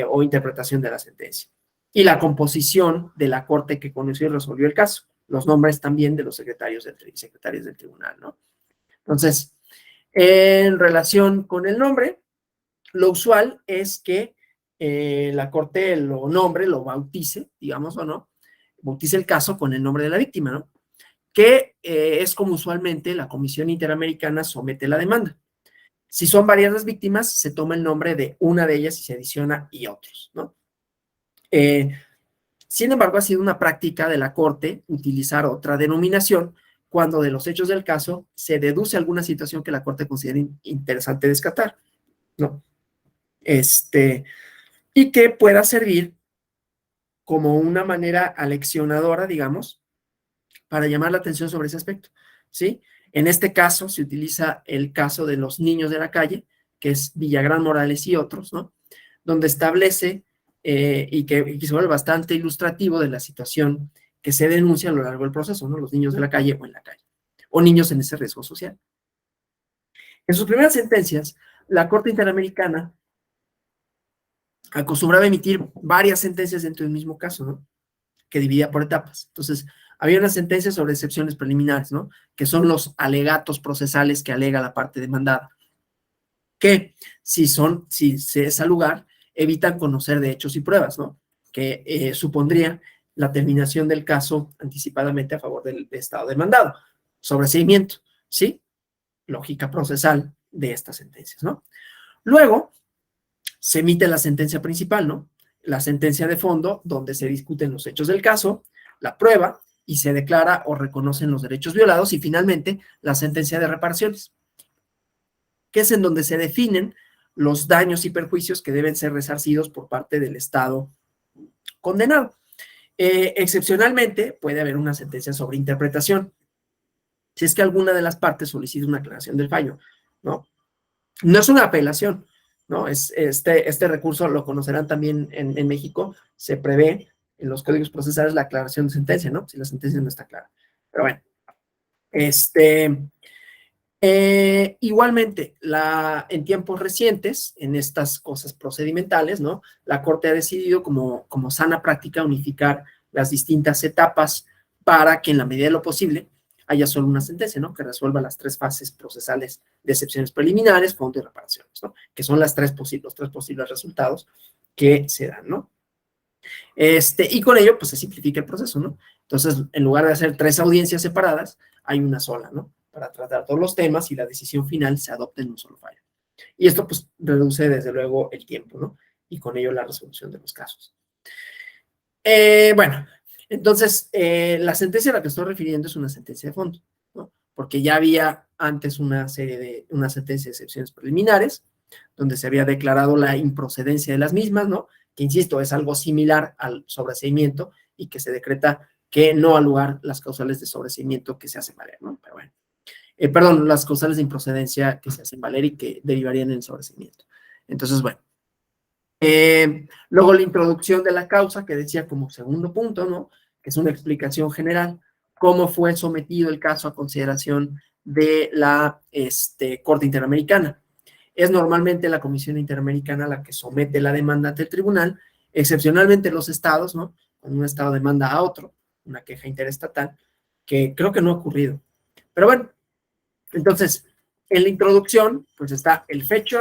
O interpretación de la sentencia. Y la composición de la corte que conoció y resolvió el caso. Los nombres también de los secretarios del tribunal, ¿no? Entonces, en relación con el nombre, lo usual es que la Corte lo nombre, lo bautice, digamos o no, bautice el caso con el nombre de la víctima, ¿no? Que es como usualmente la Comisión Interamericana somete la demanda. Si son varias las víctimas, se toma el nombre de una de ellas y se adiciona y otros, ¿no? Sin embargo, ha sido una práctica de la Corte utilizar otra denominación cuando de los hechos del caso se deduce alguna situación que la Corte considera interesante descartar, ¿no? Y que pueda servir como una manera aleccionadora, digamos, para llamar la atención sobre ese aspecto, ¿sí? En este caso se utiliza el caso de los niños de la calle, que es Villagrán Morales y otros, ¿no? Donde establece y que se vuelve bastante ilustrativo de la situación que se denuncia a lo largo del proceso, ¿no? Los niños de la calle o en la calle, o niños en ese riesgo social. En sus primeras sentencias, la Corte Interamericana acostumbraba a emitir varias sentencias dentro del mismo caso, ¿no? Que dividía por etapas. Entonces, había una sentencia sobre excepciones preliminares, ¿no? Que son los alegatos procesales que alega la parte demandada, que si se es al lugar, evitan conocer de hechos y pruebas, ¿no? Que supondría la terminación del caso anticipadamente a favor del Estado demandado. Sobreseimiento, ¿sí? Lógica procesal de estas sentencias, ¿no? Luego, se emite la sentencia principal, ¿no? La sentencia de fondo, donde se discuten los hechos del caso, la prueba, y se declara o reconocen los derechos violados, y finalmente la sentencia de reparaciones, que es en donde se definen los daños y perjuicios que deben ser resarcidos por parte del Estado condenado. Excepcionalmente, puede haber una sentencia sobre interpretación, si es que alguna de las partes solicita una aclaración del fallo, ¿no? No es una apelación, ¿no? Este recurso lo conocerán también en México, se prevé en los códigos procesales la aclaración de sentencia, ¿no? Si la sentencia no está clara. Pero bueno, igualmente, en tiempos recientes, en estas cosas procedimentales, ¿no? La Corte ha decidido como sana práctica unificar las distintas etapas para que en la medida de lo posible haya solo una sentencia, ¿no? Que resuelva las tres fases procesales de excepciones preliminares, fondo y reparaciones, ¿no? Que son los tres posibles resultados que se dan, ¿no? Y con ello, pues se simplifica el proceso, ¿no? Entonces, en lugar de hacer tres audiencias separadas, hay una sola, ¿no? Para tratar todos los temas y la decisión final se adopta en un solo fallo. Y esto, pues, reduce desde luego el tiempo, ¿no? Y con ello la resolución de los casos. Bueno, entonces, la sentencia a la que estoy refiriendo es una sentencia de fondo, ¿no? Porque ya había antes una sentencia de excepciones preliminares, donde se había declarado la improcedencia de las mismas, ¿no? Que, insisto, es algo similar al sobreseimiento y que se decreta que no ha lugar las causales de sobreseimiento que se hacen valer, ¿no? Pero bueno, perdón, las causales de improcedencia que se hacen valer y que derivarían en el sobreseimiento. Entonces, bueno. Luego la introducción de la causa, que decía como segundo punto, ¿no? Que es una explicación general, cómo fue sometido el caso a consideración de la Corte Interamericana. Es normalmente la Comisión Interamericana la que somete la demanda ante el tribunal, excepcionalmente los estados, ¿no? Cuando un estado demanda a otro, una queja interestatal, que creo que no ha ocurrido. Pero bueno, entonces, en la introducción, pues está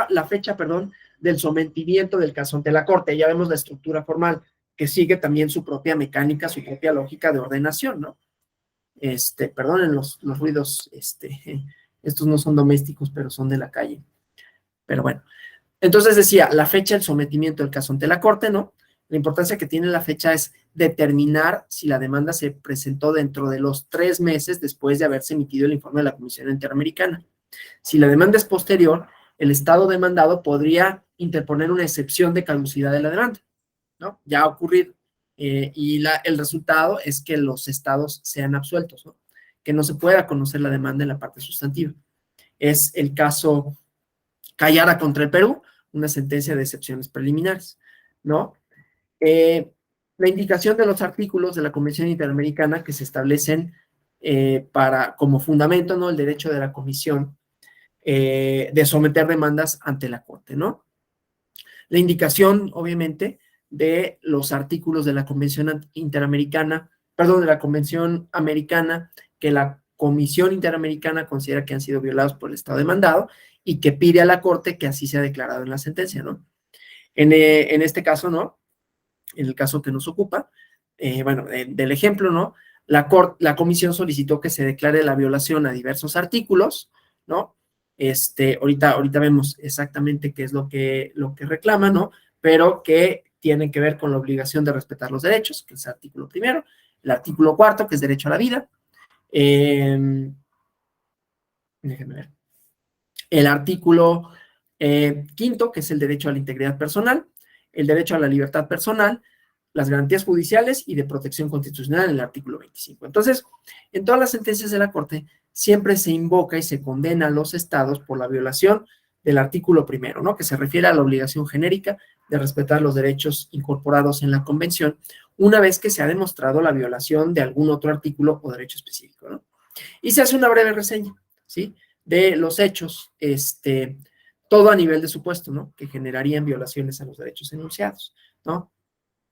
la fecha, perdón, del sometimiento del caso ante la Corte. Ya vemos la estructura formal, que sigue también su propia mecánica, su propia lógica de ordenación, ¿no? Perdonen los ruidos, estos no son domésticos, pero son de la calle. Pero bueno, entonces decía, la fecha del sometimiento del caso ante la Corte, ¿no? La importancia que tiene la fecha es determinar si la demanda se presentó dentro de los 3 meses después de haberse emitido el informe de la Comisión Interamericana. Si la demanda es posterior, el Estado demandado podría interponer una excepción de caducidad de la demanda, ¿no? Ya ha ocurrido. Y el resultado es que los estados sean absueltos, ¿no? Que no se pueda conocer la demanda en la parte sustantiva. Es el caso Callara contra el Perú, una sentencia de excepciones preliminares, ¿no? La indicación de los artículos de la Convención Interamericana que se establecen como fundamento, ¿no? El derecho de la Comisión de someter demandas ante la Corte, ¿no? La indicación, obviamente, de los artículos de la Convención Interamericana, perdón, de la Convención Americana, que la Comisión Interamericana considera que han sido violados por el Estado demandado y que pide a la Corte que así sea declarado en la sentencia, ¿no? En este caso, ¿no? En el caso que nos ocupa, bueno, del ejemplo, ¿no? La comisión solicitó que se declare la violación a diversos artículos, ¿no? Ahorita vemos exactamente qué es lo que reclama, ¿no? Pero que tienen que ver con la obligación de respetar los derechos, que es el artículo primero, el artículo cuarto, que es derecho a la vida, déjenme ver, el artículo quinto, que es el derecho a la integridad personal, el derecho a la libertad personal, las garantías judiciales y de protección constitucional en el artículo 25. Entonces, en todas las sentencias de la Corte siempre se invoca y se condena a los estados por la violación del artículo primero, ¿no? Que se refiere a la obligación genérica de respetar los derechos incorporados en la Convención, una vez que se ha demostrado la violación de algún otro artículo o derecho específico, ¿no? Y se hace una breve reseña, ¿sí? De los hechos, todo a nivel de supuesto, ¿no? Que generarían violaciones a los derechos enunciados, ¿no?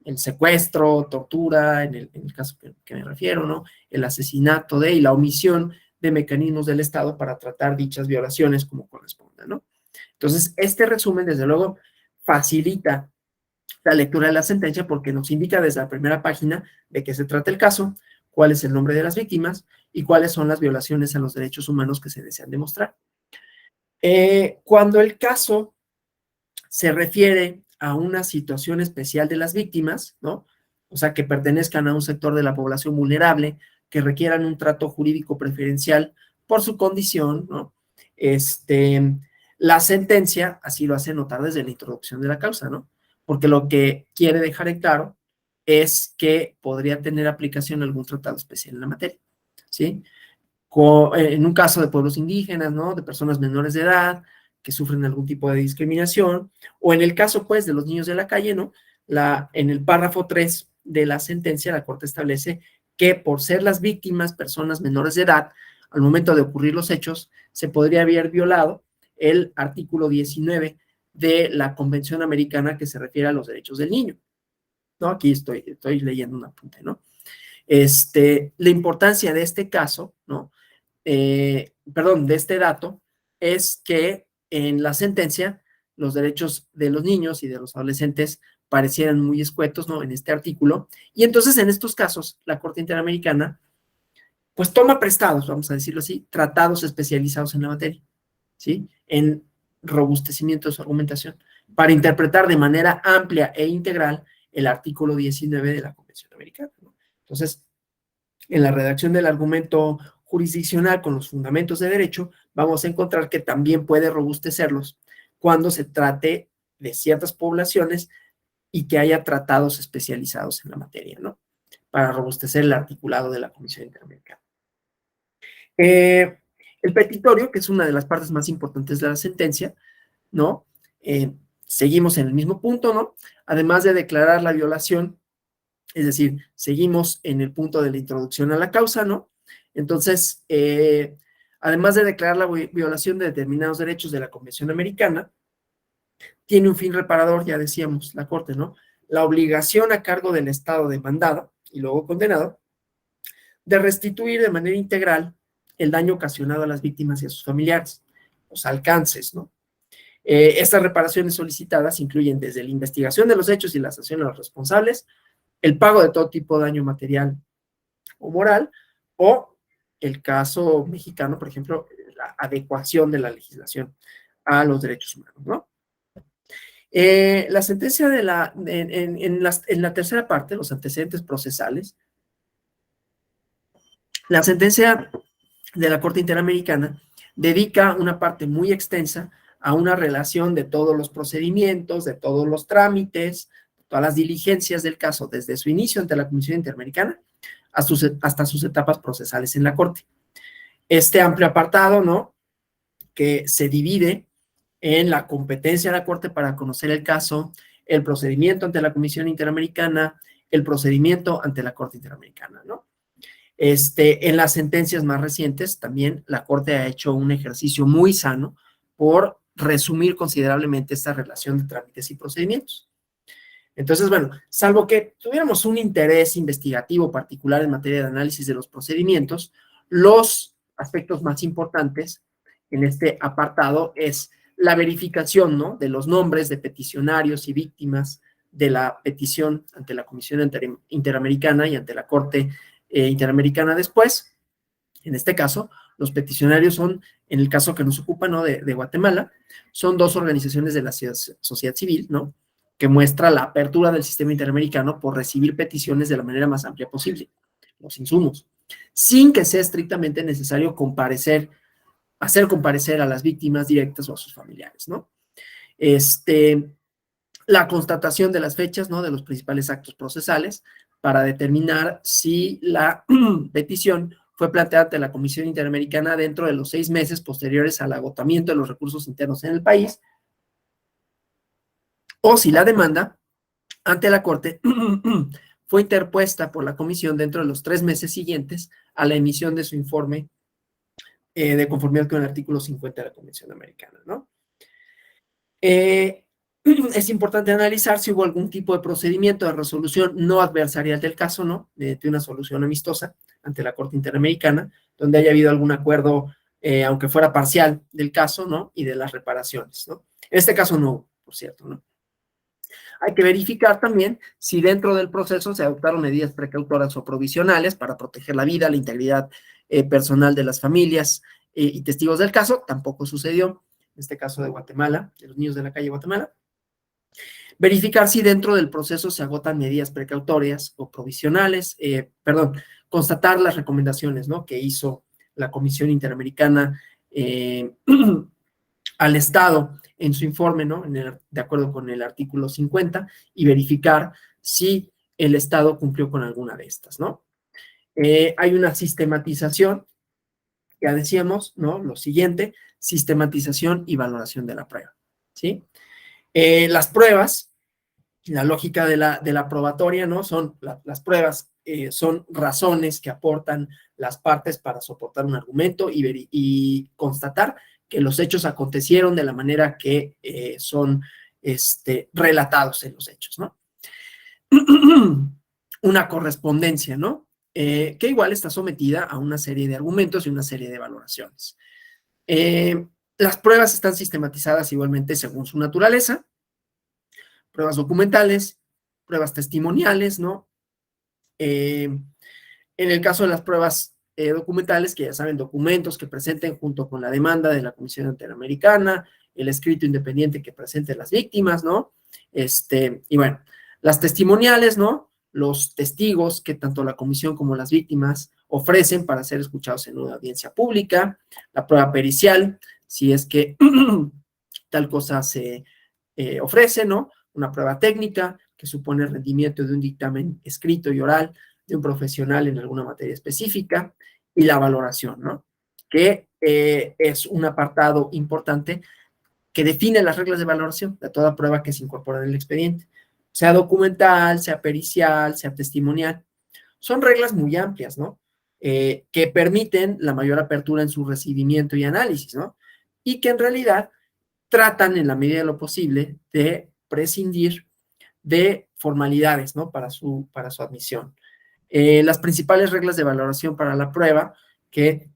El secuestro, tortura, en el caso que me refiero, ¿no? El asesinato y la omisión de mecanismos del Estado para tratar dichas violaciones como corresponda, ¿no? Entonces, este resumen, desde luego, facilita la lectura de la sentencia porque nos indica desde la primera página de qué se trata el caso, cuál es el nombre de las víctimas y cuáles son las violaciones a los derechos humanos que se desean demostrar. Cuando el caso se refiere a una situación especial de las víctimas, ¿no? O sea, que pertenezcan a un sector de la población vulnerable, que requieran un trato jurídico preferencial por su condición, ¿no? La sentencia así lo hace notar desde la introducción de la causa, ¿no? Porque lo que quiere dejar en claro es que podría tener aplicación algún tratado especial en la materia, ¿sí? En un caso de pueblos indígenas, ¿no? De personas menores de edad que sufren algún tipo de discriminación, o en el caso, pues, de los niños de la calle, ¿no? En el párrafo 3 de la sentencia, la Corte establece que por ser las víctimas personas menores de edad, al momento de ocurrir los hechos, se podría haber violado el artículo 19 de la Convención Americana que se refiere a los derechos del niño, ¿no? Aquí estoy leyendo un apunte, ¿no? La importancia de este caso, ¿no? De este dato, es que en la sentencia los derechos de los niños y de los adolescentes parecieran muy escuetos, ¿no? En este artículo. Y entonces, en estos casos, la Corte Interamericana, pues toma prestados, vamos a decirlo así, tratados especializados en la materia, ¿sí? En robustecimiento de su argumentación, para interpretar de manera amplia e integral el artículo 19 de la Convención Americana, ¿no? Entonces, en la redacción del argumento jurisdiccional con los fundamentos de derecho, vamos a encontrar que también puede robustecerlos cuando se trate de ciertas poblaciones y que haya tratados especializados en la materia, ¿no? Para robustecer el articulado de la Comisión Interamericana. El petitorio, que es una de las partes más importantes de la sentencia, ¿no? Seguimos en el mismo punto, ¿no? Además de declarar la violación, es decir, seguimos en el punto de la introducción a la causa, ¿no? Entonces, además de declarar la violación de determinados derechos de la Convención Americana, tiene un fin reparador, ya decíamos, la Corte, ¿no? La obligación a cargo del Estado demandado y luego condenado de restituir de manera integral el daño ocasionado a las víctimas y a sus familiares, los alcances, ¿no? Estas reparaciones solicitadas incluyen desde la investigación de los hechos y la sanción a los responsables, el pago de todo tipo de daño material o moral, o el caso mexicano, por ejemplo, la adecuación de la legislación a los derechos humanos, ¿no? La sentencia en la tercera parte, los antecedentes procesales, la sentencia de la Corte Interamericana dedica una parte muy extensa a una relación de todos los procedimientos, de todos los trámites, todas las diligencias del caso, desde su inicio ante la Comisión Interamericana hasta sus etapas procesales en la Corte. Este amplio apartado, ¿no? Que se divide en la competencia de la Corte para conocer el caso, el procedimiento ante la Comisión Interamericana, el procedimiento ante la Corte Interamericana, ¿no? En las sentencias más recientes, también la Corte ha hecho un ejercicio muy sano por resumir considerablemente esta relación de trámites y procedimientos. Entonces, bueno, salvo que tuviéramos un interés investigativo particular en materia de análisis de los procedimientos, los aspectos más importantes en este apartado es la verificación, ¿no?, de los nombres de peticionarios y víctimas de la petición ante la Comisión Interamericana y ante la Corte Interamericana después. En este caso, los peticionarios son, en el caso que nos ocupa, ¿no?, de Guatemala, son dos organizaciones de la sociedad civil, ¿no?, que muestra la apertura del sistema interamericano por recibir peticiones de la manera más amplia posible, los insumos, sin que sea estrictamente necesario hacer comparecer a las víctimas directas o a sus familiares, ¿no? La constatación de las fechas, ¿no?, de los principales actos procesales para determinar si la petición fue planteada ante la Comisión Interamericana dentro de los 6 meses posteriores al agotamiento de los recursos internos en el país, o si la demanda ante la Corte fue interpuesta por la Comisión dentro de los 3 meses siguientes a la emisión de su informe de conformidad con el artículo 50 de la Convención Americana, ¿no? Es importante analizar si hubo algún tipo de procedimiento de resolución no adversarial del caso, ¿no?, de una solución amistosa ante la Corte Interamericana, donde haya habido algún acuerdo, aunque fuera parcial, del caso, ¿no?, y de las reparaciones, ¿no? En este caso no, por cierto, ¿no? Hay que verificar también si dentro del proceso se adoptaron medidas precautoras o provisionales para proteger la vida, la integridad personal de las familias y testigos del caso. Tampoco sucedió, en este caso de Guatemala, de los niños de la calle Guatemala. Verificar si dentro del proceso se agotan medidas precautorias o provisionales, constatar las recomendaciones, ¿no?, que hizo la Comisión Interamericana al Estado en su informe, ¿no?, de acuerdo con el artículo 50, y verificar si el Estado cumplió con alguna de estas, ¿no? Hay una sistematización, ya decíamos, ¿no?, lo siguiente, sistematización y valoración de la prueba, ¿sí? Las pruebas, la lógica de la probatoria, ¿no?, son las pruebas, son razones que aportan las partes para soportar un argumento y constatar que los hechos acontecieron de la manera que son relatados en los hechos, ¿no? Una correspondencia, ¿no?, que igual está sometida a una serie de argumentos y una serie de valoraciones. Las pruebas están sistematizadas igualmente según su naturaleza: pruebas documentales, pruebas testimoniales, ¿no? En el caso de las pruebas documentales, que ya saben, documentos que presenten junto con la demanda de la Comisión Interamericana, el escrito independiente que presenten las víctimas, ¿no? Y bueno, las testimoniales, ¿no?, los testigos que tanto la comisión como las víctimas ofrecen para ser escuchados en una audiencia pública, la prueba pericial, si es que tal cosa se ofrece, ¿no?, una prueba técnica que supone el rendimiento de un dictamen escrito y oral de un profesional en alguna materia específica, y la valoración, ¿no?, que es un apartado importante que define las reglas de valoración de toda prueba que se incorpora en el expediente, sea documental, sea pericial, sea testimonial. Son reglas muy amplias, ¿no?, que permiten la mayor apertura en su recibimiento y análisis, ¿no?, y que en realidad tratan, en la medida de lo posible, de prescindir de formalidades, ¿no?, para su admisión. Las principales reglas de valoración para la prueba, que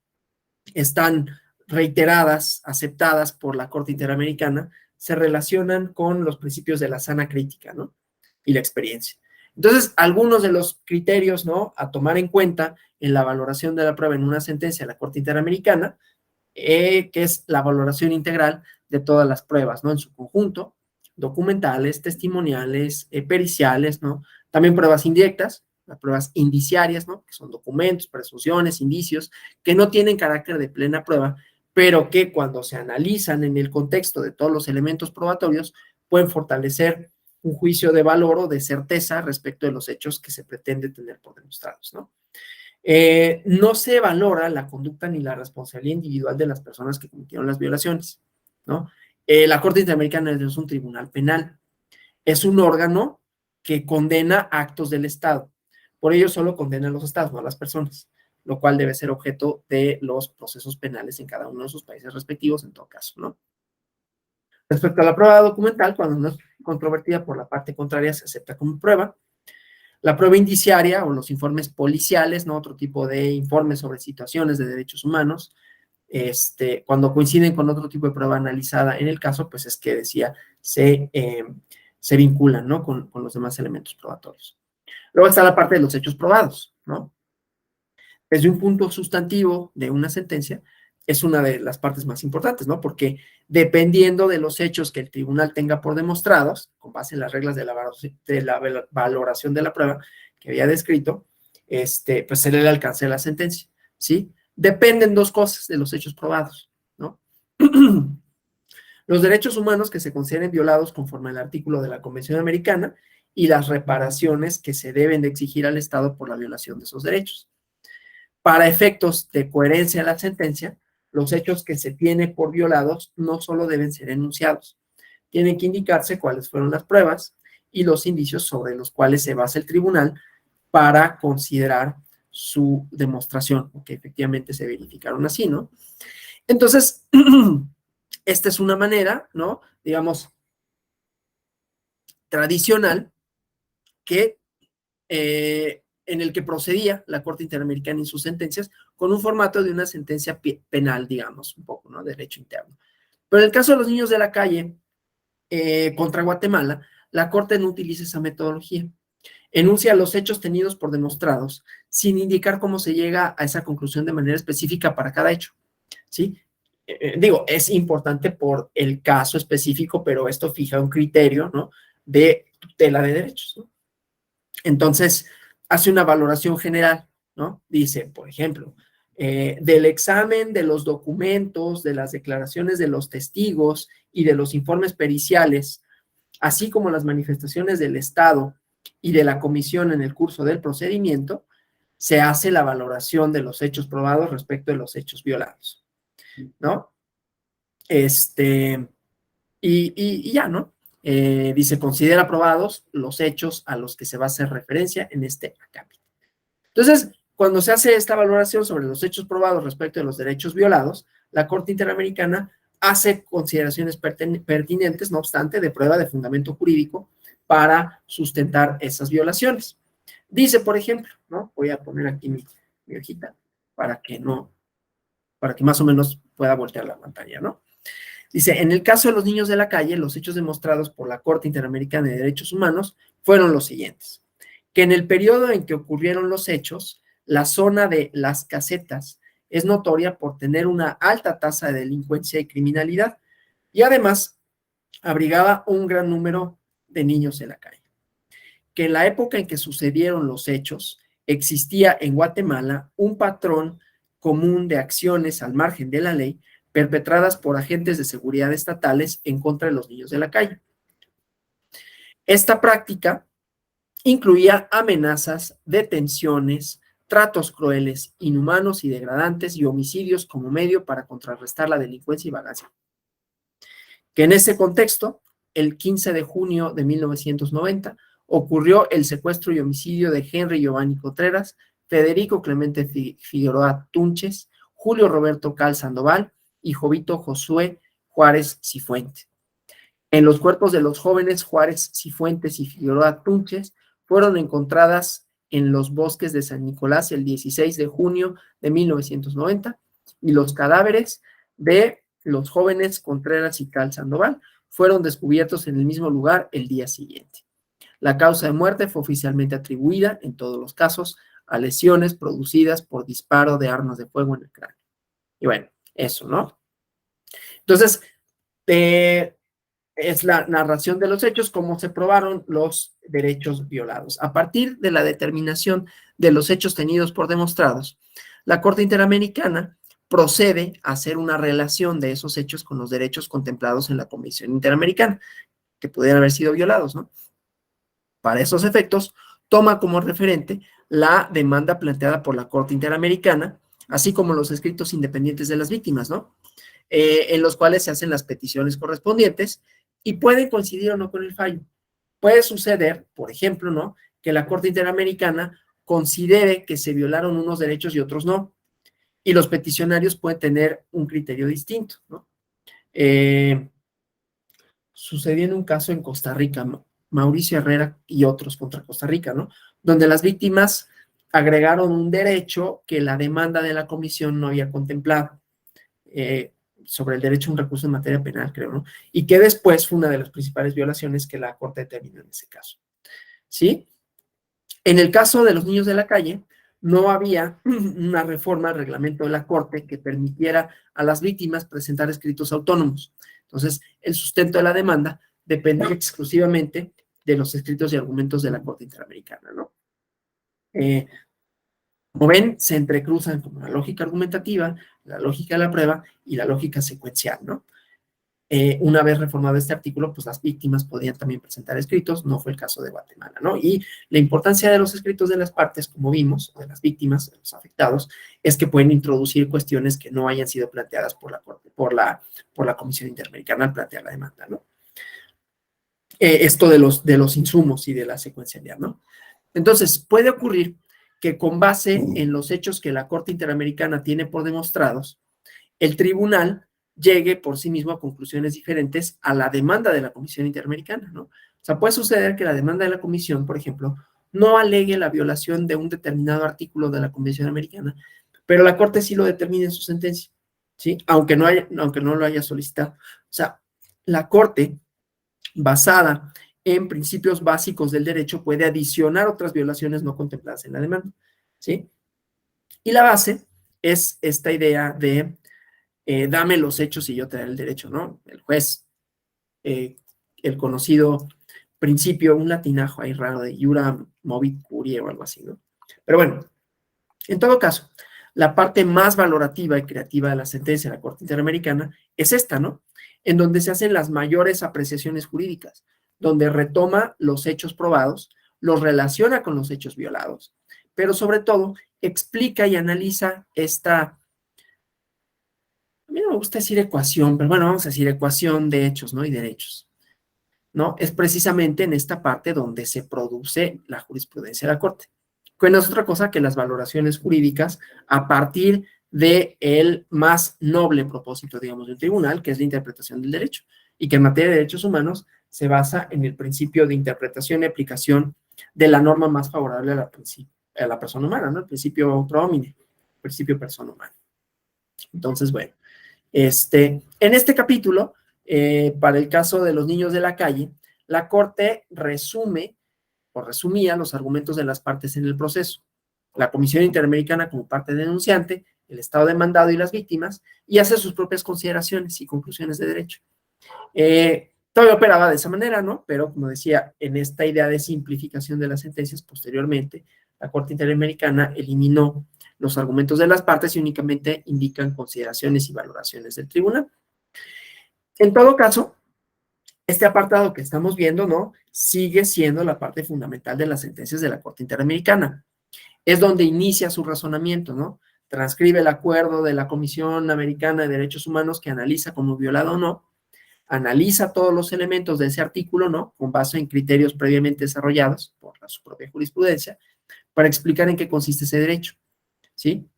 están reiteradas, aceptadas por la Corte Interamericana, se relacionan con los principios de la sana crítica, ¿no?, y la experiencia. Entonces, algunos de los criterios, ¿no?, a tomar en cuenta en la valoración de la prueba en una sentencia de la Corte Interamericana, que es la valoración integral de todas las pruebas, ¿no?, en su conjunto: documentales, testimoniales, periciales, ¿no?, también pruebas indirectas, las pruebas indiciarias, ¿no?, que son documentos, presunciones, indicios, que no tienen carácter de plena prueba, pero que cuando se analizan en el contexto de todos los elementos probatorios, pueden fortalecer un juicio de valor o de certeza respecto de los hechos que se pretende tener por demostrados, ¿no? No se valora la conducta ni la responsabilidad individual de las personas que cometieron las violaciones, ¿no? La Corte Interamericana es un tribunal penal, es un órgano que condena actos del Estado. Por ello, solo condena a los estados, no a las personas, lo cual debe ser objeto de los procesos penales en cada uno de sus países respectivos, en todo caso, ¿no? Respecto a la prueba documental, cuando no es controvertida por la parte contraria, se acepta como prueba. La prueba indiciaria o los informes policiales, ¿no?, otro tipo de informes sobre situaciones de derechos humanos, cuando coinciden con otro tipo de prueba analizada en el caso, pues es que decía, se vinculan, ¿no? Con los demás elementos probatorios. Luego está la parte de los hechos probados, ¿no? Desde un punto sustantivo de una sentencia, es una de las partes más importantes, ¿no? Porque dependiendo de los hechos que el tribunal tenga por demostrados, con base en las reglas de la valoración de la prueba que había descrito, pues se le alcance la sentencia, ¿sí? Dependen dos cosas de los hechos probados, ¿no? Los derechos humanos que se consideren violados conforme al artículo de la Convención Americana y las reparaciones que se deben de exigir al Estado por la violación de esos derechos. Para efectos de coherencia de la sentencia, los hechos que se tiene por violados no solo deben ser enunciados, tienen que indicarse cuáles fueron las pruebas y los indicios sobre los cuales se basa el tribunal para considerar su demostración, o que efectivamente se verificaron así, ¿no? Entonces, esta es una manera, ¿no? Digamos, tradicional, que en el que procedía la Corte Interamericana en sus sentencias con un formato de una sentencia penal, digamos, un poco, ¿no? Derecho interno. Pero en el caso de los niños de la calle contra Guatemala, la Corte no utiliza esa metodología. Enuncia los hechos tenidos por demostrados sin indicar cómo se llega a esa conclusión de manera específica para cada hecho, ¿sí? Digo, es importante por el caso específico, pero esto fija un criterio, ¿no? De tutela de derechos, ¿no? Entonces, hace una valoración general, ¿no? Dice, por ejemplo, del examen de los documentos, de las declaraciones de los testigos y de los informes periciales, así como las manifestaciones del Estado y de la comisión en el curso del procedimiento, se hace la valoración de los hechos probados respecto de los hechos violados, ¿no? Y ya, ¿no? Dice, considera probados los hechos a los que se va a hacer referencia en este acápite. Entonces, cuando se hace esta valoración sobre los hechos probados respecto de los derechos violados, la Corte Interamericana hace consideraciones pertinentes, no obstante, de prueba de fundamento jurídico para sustentar esas violaciones. Dice, por ejemplo, ¿no? Voy a poner aquí mi hojita para que más o menos pueda voltear la pantalla, ¿no? Dice, en el caso de los niños de la calle, los hechos demostrados por la Corte Interamericana de Derechos Humanos fueron los siguientes: que en el periodo en que ocurrieron los hechos, la zona de Las Casetas es notoria por tener una alta tasa de delincuencia y criminalidad, y además abrigaba un gran número de niños en la calle. Que en la época en que sucedieron los hechos, existía en Guatemala un patrón común de acciones al margen de la ley perpetradas por agentes de seguridad estatales en contra de los niños de la calle. Esta práctica incluía amenazas, detenciones, tratos crueles, inhumanos y degradantes y homicidios como medio para contrarrestar la delincuencia y vagancia. Que en ese contexto, el 15 de junio de 1990, ocurrió el secuestro y homicidio de Henry Giovanni Contreras, Federico Clemente Figueroa Tunches, Julio Roberto Cal Sandoval y Jovito Josué Juárez Cifuentes. En los cuerpos de los jóvenes Juárez Cifuentes y Figueroa Tunches fueron encontradas en los bosques de San Nicolás el 16 de junio de 1990 y los cadáveres de los jóvenes Contreras y Cal Sandoval fueron descubiertos en el mismo lugar el día siguiente. La causa de muerte fue oficialmente atribuida, en todos los casos, a lesiones producidas por disparo de armas de fuego en el cráneo. Y bueno, eso, ¿no? Entonces, es la narración de los hechos, cómo se probaron los derechos violados. A partir de la determinación de los hechos tenidos por demostrados, la Corte Interamericana procede a hacer una relación de esos hechos con los derechos contemplados en la Convención Interamericana, que pudieran haber sido violados, ¿no? Para esos efectos, toma como referente la demanda planteada por la Corte Interamericana, así como los escritos independientes de las víctimas, ¿no? En los cuales se hacen las peticiones correspondientes y pueden coincidir o no con el fallo. Puede suceder, por ejemplo, ¿no?, que la Corte Interamericana considere que se violaron unos derechos y otros no, y los peticionarios pueden tener un criterio distinto, ¿no? Sucedió en un caso en Costa Rica, Mauricio Herrera y otros contra Costa Rica, ¿no?, donde las víctimas agregaron un derecho que la demanda de la comisión no había contemplado. sobre el derecho a un recurso en materia penal, creo, ¿no? Y que después fue una de las principales violaciones que la Corte determinó en ese caso, ¿sí? En el caso de los niños de la calle, no había una reforma al reglamento de la Corte que permitiera a las víctimas presentar escritos autónomos. Entonces, el sustento de la demanda depende exclusivamente de los escritos y argumentos de la Corte Interamericana, ¿no? Como ven, se entrecruzan como la lógica argumentativa, la lógica de la prueba y la lógica secuencial, ¿no? Una vez reformado este artículo, pues las víctimas podían también presentar escritos, no fue el caso de Guatemala, ¿no? Y la importancia de los escritos de las partes, como vimos, de las víctimas, de los afectados, es que pueden introducir cuestiones que no hayan sido planteadas por la Corte, por la Comisión Interamericana al plantear la demanda, ¿no? Esto de los insumos y de la secuencialidad, ¿no? Entonces, puede ocurrir que con base en los hechos que la Corte Interamericana tiene por demostrados, el tribunal llegue por sí mismo a conclusiones diferentes a la demanda de la Comisión Interamericana, ¿no? O sea, puede suceder que la demanda de la Comisión, por ejemplo, no alegue la violación de un determinado artículo de la Convención Americana, pero la Corte sí lo determina en su sentencia, ¿sí? Aunque no lo haya solicitado. O sea, la Corte, basada en principios básicos del derecho, puede adicionar otras violaciones no contempladas en la demanda, ¿sí? Y la base es esta idea de dame los hechos y yo te daré el derecho, ¿no? El juez, el conocido principio, un latinajo ahí raro de iura movit curiae o algo así, ¿no? Pero bueno, en todo caso, la parte más valorativa y creativa de la sentencia de la Corte Interamericana es esta, ¿no? En donde se hacen las mayores apreciaciones jurídicas, donde retoma los hechos probados, los relaciona con los hechos violados, pero sobre todo explica y analiza esta, a mí no me gusta decir ecuación, pero bueno, vamos a decir ecuación de hechos, ¿no? Y derechos, ¿no? Es precisamente en esta parte donde se produce la jurisprudencia de la Corte, que no es otra cosa que las valoraciones jurídicas a partir del más noble propósito, digamos, del tribunal, que es la interpretación del derecho, y que en materia de derechos humanos se basa en el principio de interpretación y aplicación de la norma más favorable a la persona humana, ¿no? El principio pro homine, el principio persona humana. Entonces, bueno, en este capítulo, para el caso de los niños de la calle, la Corte resume o resumía los argumentos de las partes en el proceso. La Comisión Interamericana como parte denunciante, el Estado demandado y las víctimas, y hace sus propias consideraciones y conclusiones de derecho. Todavía operaba de esa manera, ¿no? Pero, como decía, en esta idea de simplificación de las sentencias, posteriormente, la Corte Interamericana eliminó los argumentos de las partes y únicamente indican consideraciones y valoraciones del tribunal. En todo caso, este apartado que estamos viendo, ¿no? Sigue siendo la parte fundamental de las sentencias de la Corte Interamericana. Es donde inicia su razonamiento, ¿no? Transcribe el acuerdo de la Comisión Americana de Derechos Humanos que analiza como violado o no, analiza todos los elementos de ese artículo, ¿no? Con base en criterios previamente desarrollados por su propia jurisprudencia, para explicar en qué consiste ese derecho, ¿sí?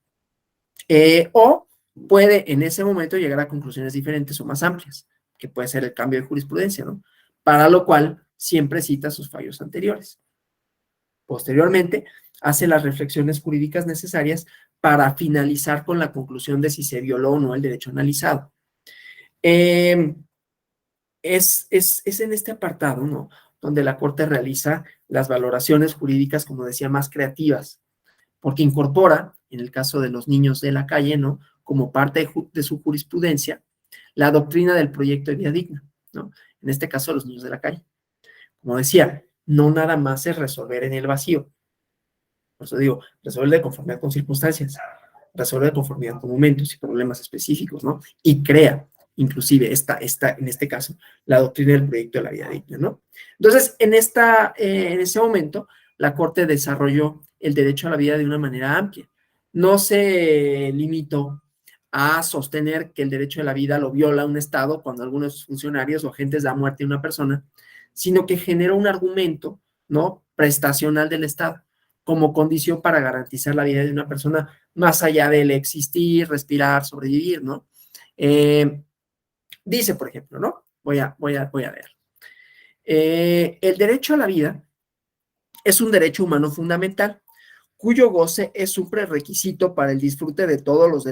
O puede en ese momento llegar a conclusiones diferentes o más amplias, que puede ser el cambio de jurisprudencia, ¿no? Para lo cual siempre cita sus fallos anteriores. Posteriormente, hace las reflexiones jurídicas necesarias para finalizar con la conclusión de si se violó o no el derecho analizado. Es en este apartado, ¿no? Donde la Corte realiza las valoraciones jurídicas, como decía, más creativas, porque incorpora, en el caso de los niños de la calle, ¿no? Como parte de su jurisprudencia, la doctrina del proyecto de vida digna, ¿no? En este caso, los niños de la calle. Como decía, no nada más es resolver en el vacío. Por eso digo, resolver de conformidad con circunstancias, resolver de conformidad con momentos y problemas específicos, ¿no? Y crea, inclusive, en este caso, la doctrina del proyecto de la vida digna, ¿no? Entonces, en ese momento, la Corte desarrolló el derecho a la vida de una manera amplia. No se limitó a sostener que el derecho a la vida lo viola un Estado cuando algunos funcionarios o agentes dan muerte a una persona, sino que generó un argumento, ¿no? Prestacional del Estado como condición para garantizar la vida de una persona más allá del existir, respirar, sobrevivir, ¿no? Dice, por ejemplo, ¿no? Voy a leer. El derecho a la vida es un derecho humano fundamental, cuyo goce es un prerequisito para el disfrute de todos los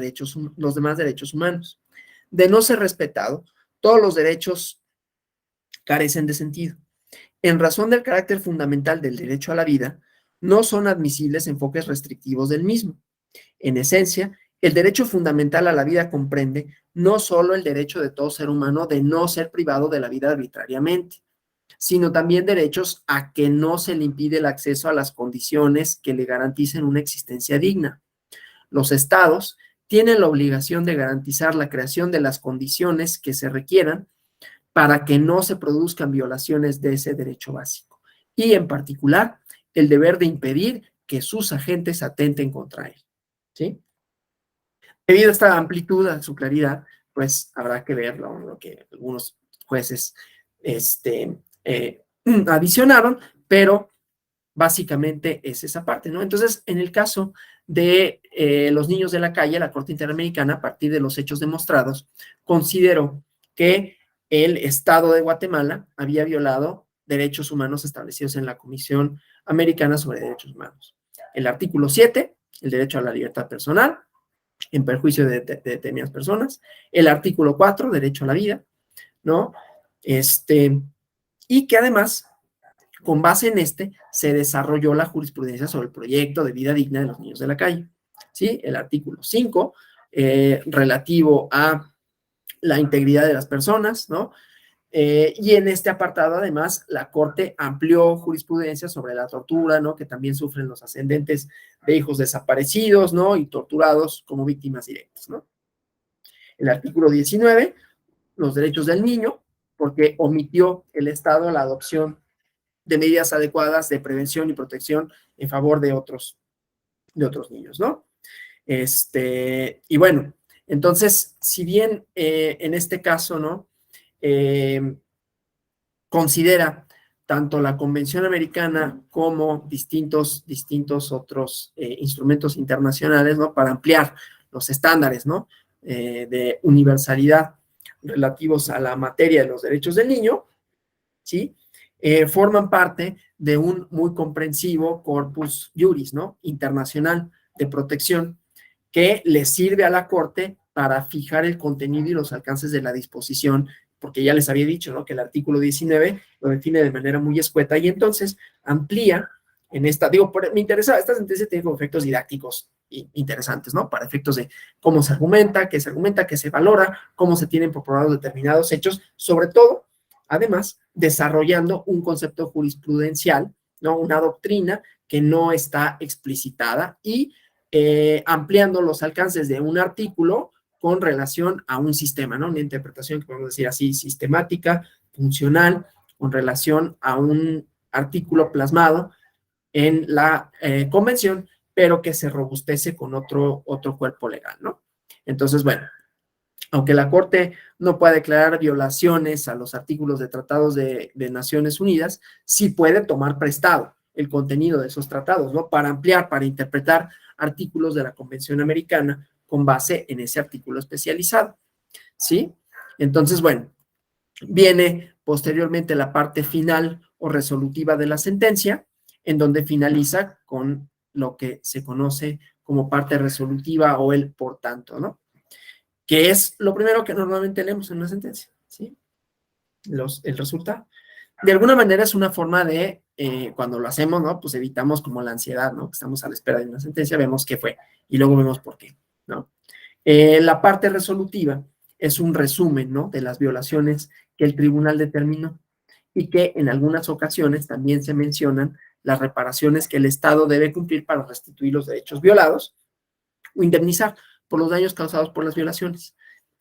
demás derechos humanos. De no ser respetado, todos los derechos carecen de sentido. En razón del carácter fundamental del derecho a la vida, no son admisibles enfoques restrictivos del mismo. En esencia, el derecho fundamental a la vida comprende no solo el derecho de todo ser humano de no ser privado de la vida arbitrariamente, sino también derechos a que no se le impide el acceso a las condiciones que le garanticen una existencia digna. Los estados tienen la obligación de garantizar la creación de las condiciones que se requieran para que no se produzcan violaciones de ese derecho básico y, en particular, el deber de impedir que sus agentes atenten contra él. ¿Sí? Debido a esta amplitud, a su claridad, pues habrá que ver lo que algunos jueces adicionaron, pero básicamente es esa parte, ¿no? Entonces, en el caso de los niños de la calle, la Corte Interamericana, a partir de los hechos demostrados, consideró que el Estado de Guatemala había violado derechos humanos establecidos en la Comisión Americana sobre Derechos Humanos. El artículo 7, el derecho a la libertad personal, en perjuicio de determinadas personas. El artículo 4, derecho a la vida, ¿no? Y que además, con base en se desarrolló la jurisprudencia sobre el proyecto de vida digna de los niños de la calle. ¿Sí? El artículo 5, relativo a la integridad de las personas, ¿no? Y en este apartado, además, la Corte amplió jurisprudencia sobre la tortura, ¿no? Que también sufren los ascendentes de hijos desaparecidos, ¿no? Y torturados como víctimas directas, ¿no? El artículo 19, los derechos del niño, porque omitió el Estado la adopción de medidas adecuadas de prevención y protección en favor de otros niños, ¿no? Y bueno, entonces, si bien en este caso, ¿no? Considera tanto la Convención Americana como distintos otros instrumentos internacionales, ¿no? Para ampliar los estándares, ¿no? De universalidad relativos a la materia de los derechos del niño, ¿sí? Forman parte de un muy comprensivo corpus juris, ¿no? Internacional de protección que le sirve a la Corte para fijar el contenido y los alcances de la disposición, porque ya les había dicho, ¿no? Que el artículo 19 lo define de manera muy escueta y entonces amplía en esta, me interesa, esta sentencia tiene como efectos didácticos interesantes, ¿no? Para efectos de cómo se argumenta, qué se valora, cómo se tienen por probados determinados hechos, sobre todo, además, desarrollando un concepto jurisprudencial, ¿no? Una doctrina que no está explicitada y ampliando los alcances de un artículo con relación a un sistema, ¿no? Una interpretación que podemos decir así, sistemática, funcional, con relación a un artículo plasmado en la convención, pero que se robustece con otro cuerpo legal, ¿no? Entonces, bueno, aunque la Corte no puede declarar violaciones a los artículos de tratados de Naciones Unidas, sí puede tomar prestado el contenido de esos tratados, ¿no? Para ampliar, para interpretar artículos de la Convención Americana con base en ese artículo especializado, ¿sí? Entonces, bueno, viene posteriormente la parte final o resolutiva de la sentencia, en donde finaliza con lo que se conoce como parte resolutiva o el por tanto, ¿no? Que es lo primero que normalmente leemos en una sentencia, ¿sí? El resultado. De alguna manera es una forma de, cuando lo hacemos, ¿no? Pues evitamos como la ansiedad, ¿no? Estamos a la espera de una sentencia, vemos qué fue y luego vemos por qué, ¿no? La parte resolutiva es un resumen, ¿no? De las violaciones que el tribunal determinó y que en algunas ocasiones también se mencionan las reparaciones que el Estado debe cumplir para restituir los derechos violados o indemnizar por los daños causados por las violaciones.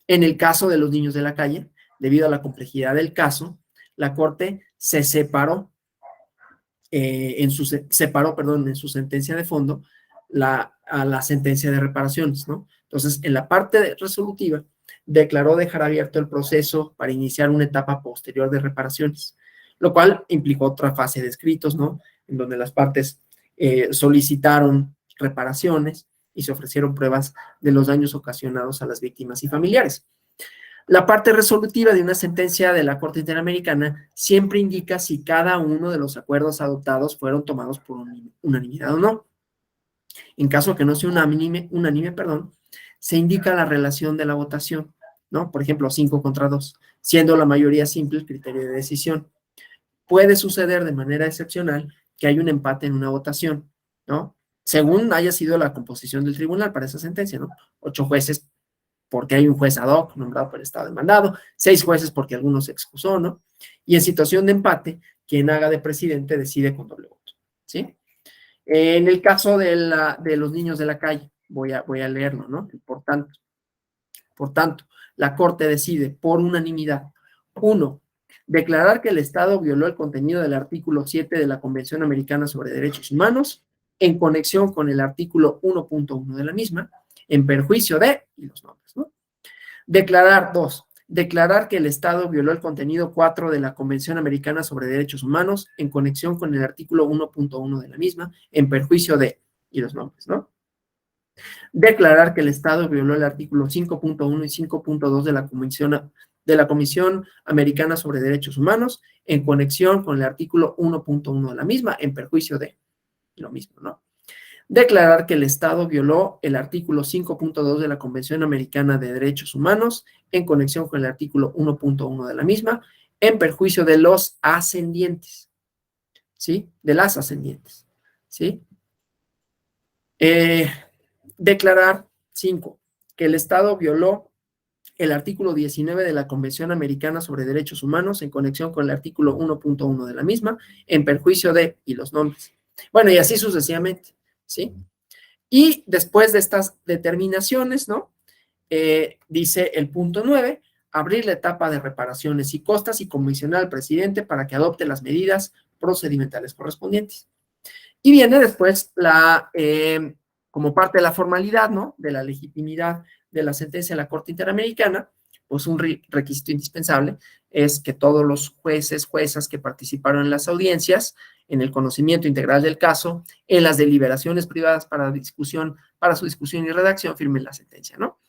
En el caso de los niños de la calle, debido a la complejidad del caso, la Corte se separó, en su sentencia de fondo, a la sentencia de reparaciones, ¿no? Entonces, en la parte resolutiva, declaró dejar abierto el proceso para iniciar una etapa posterior de reparaciones, lo cual implicó otra fase de escritos, ¿no? En donde las partes solicitaron reparaciones y se ofrecieron pruebas de los daños ocasionados a las víctimas y familiares. La parte resolutiva de una sentencia de la Corte Interamericana siempre indica si cada uno de los acuerdos adoptados fueron tomados por unanimidad o no. En caso que no sea unánime, se indica la relación de la votación ¿no? Por ejemplo, 5 contra 2, siendo la mayoría simple el criterio de decisión. Puede suceder de manera excepcional que hay un empate en una votación, ¿no? Según haya sido la composición del tribunal para esa sentencia, ¿no? 8 jueces porque hay un juez ad hoc nombrado por el Estado demandado, 6 jueces porque alguno se excusó, ¿no? Y en situación de empate, quien haga de presidente decide con doble voto, ¿sí? En el caso de los niños de la calle, voy a leerlo, ¿no? Por tanto, la Corte decide por unanimidad, 1, declarar que el Estado violó el contenido del artículo 7 de la Convención Americana sobre Derechos Humanos en conexión con el artículo 1.1 de la misma, en perjuicio de, y los nombres, ¿no? Declarar, 2, declarar que el Estado violó el contenido 4 de la Convención Americana sobre Derechos Humanos en conexión con el artículo 1.1 de la misma, en perjuicio de, y los nombres, ¿no? Declarar que el Estado violó el artículo 5.1 y 5.2 de la Comisión Americana sobre Derechos Humanos en conexión con el artículo 1.1 de la misma, en perjuicio de, lo mismo, ¿no? Declarar que el Estado violó el artículo 5.2 de la Convención Americana de Derechos Humanos en conexión con el artículo 1.1 de la misma, en perjuicio de los ascendientes, ¿sí? De las ascendientes, ¿sí? Declarar, 5, que el Estado violó el artículo 19 de la Convención Americana sobre Derechos Humanos en conexión con el artículo 1.1 de la misma, en perjuicio de, y los nombres. Bueno, y así sucesivamente, ¿sí? Y después de estas determinaciones, ¿no? Dice el punto 9, abrir la etapa de reparaciones y costas y comisionar al presidente para que adopte las medidas procedimentales correspondientes. Y viene después como parte de la formalidad, ¿no? De la legitimidad de la sentencia de la Corte Interamericana, pues un requisito indispensable es que todos los jueces, juezas que participaron en las audiencias, en el conocimiento integral del caso, en las deliberaciones privadas para su discusión y redacción, firmen la sentencia, ¿no?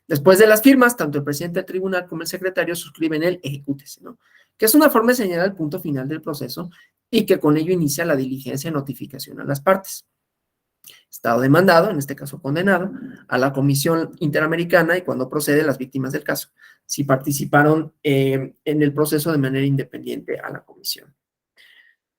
Después de las firmas, tanto el presidente del tribunal como el secretario suscriben el ejecútese, ¿no? Que es una forma de señalar el punto final del proceso y que con ello inicia la diligencia de notificación a las partes. Estado demandado, en este caso condenado, a la Comisión Interamericana y cuando procede las víctimas del caso, si participaron en el proceso de manera independiente a la comisión.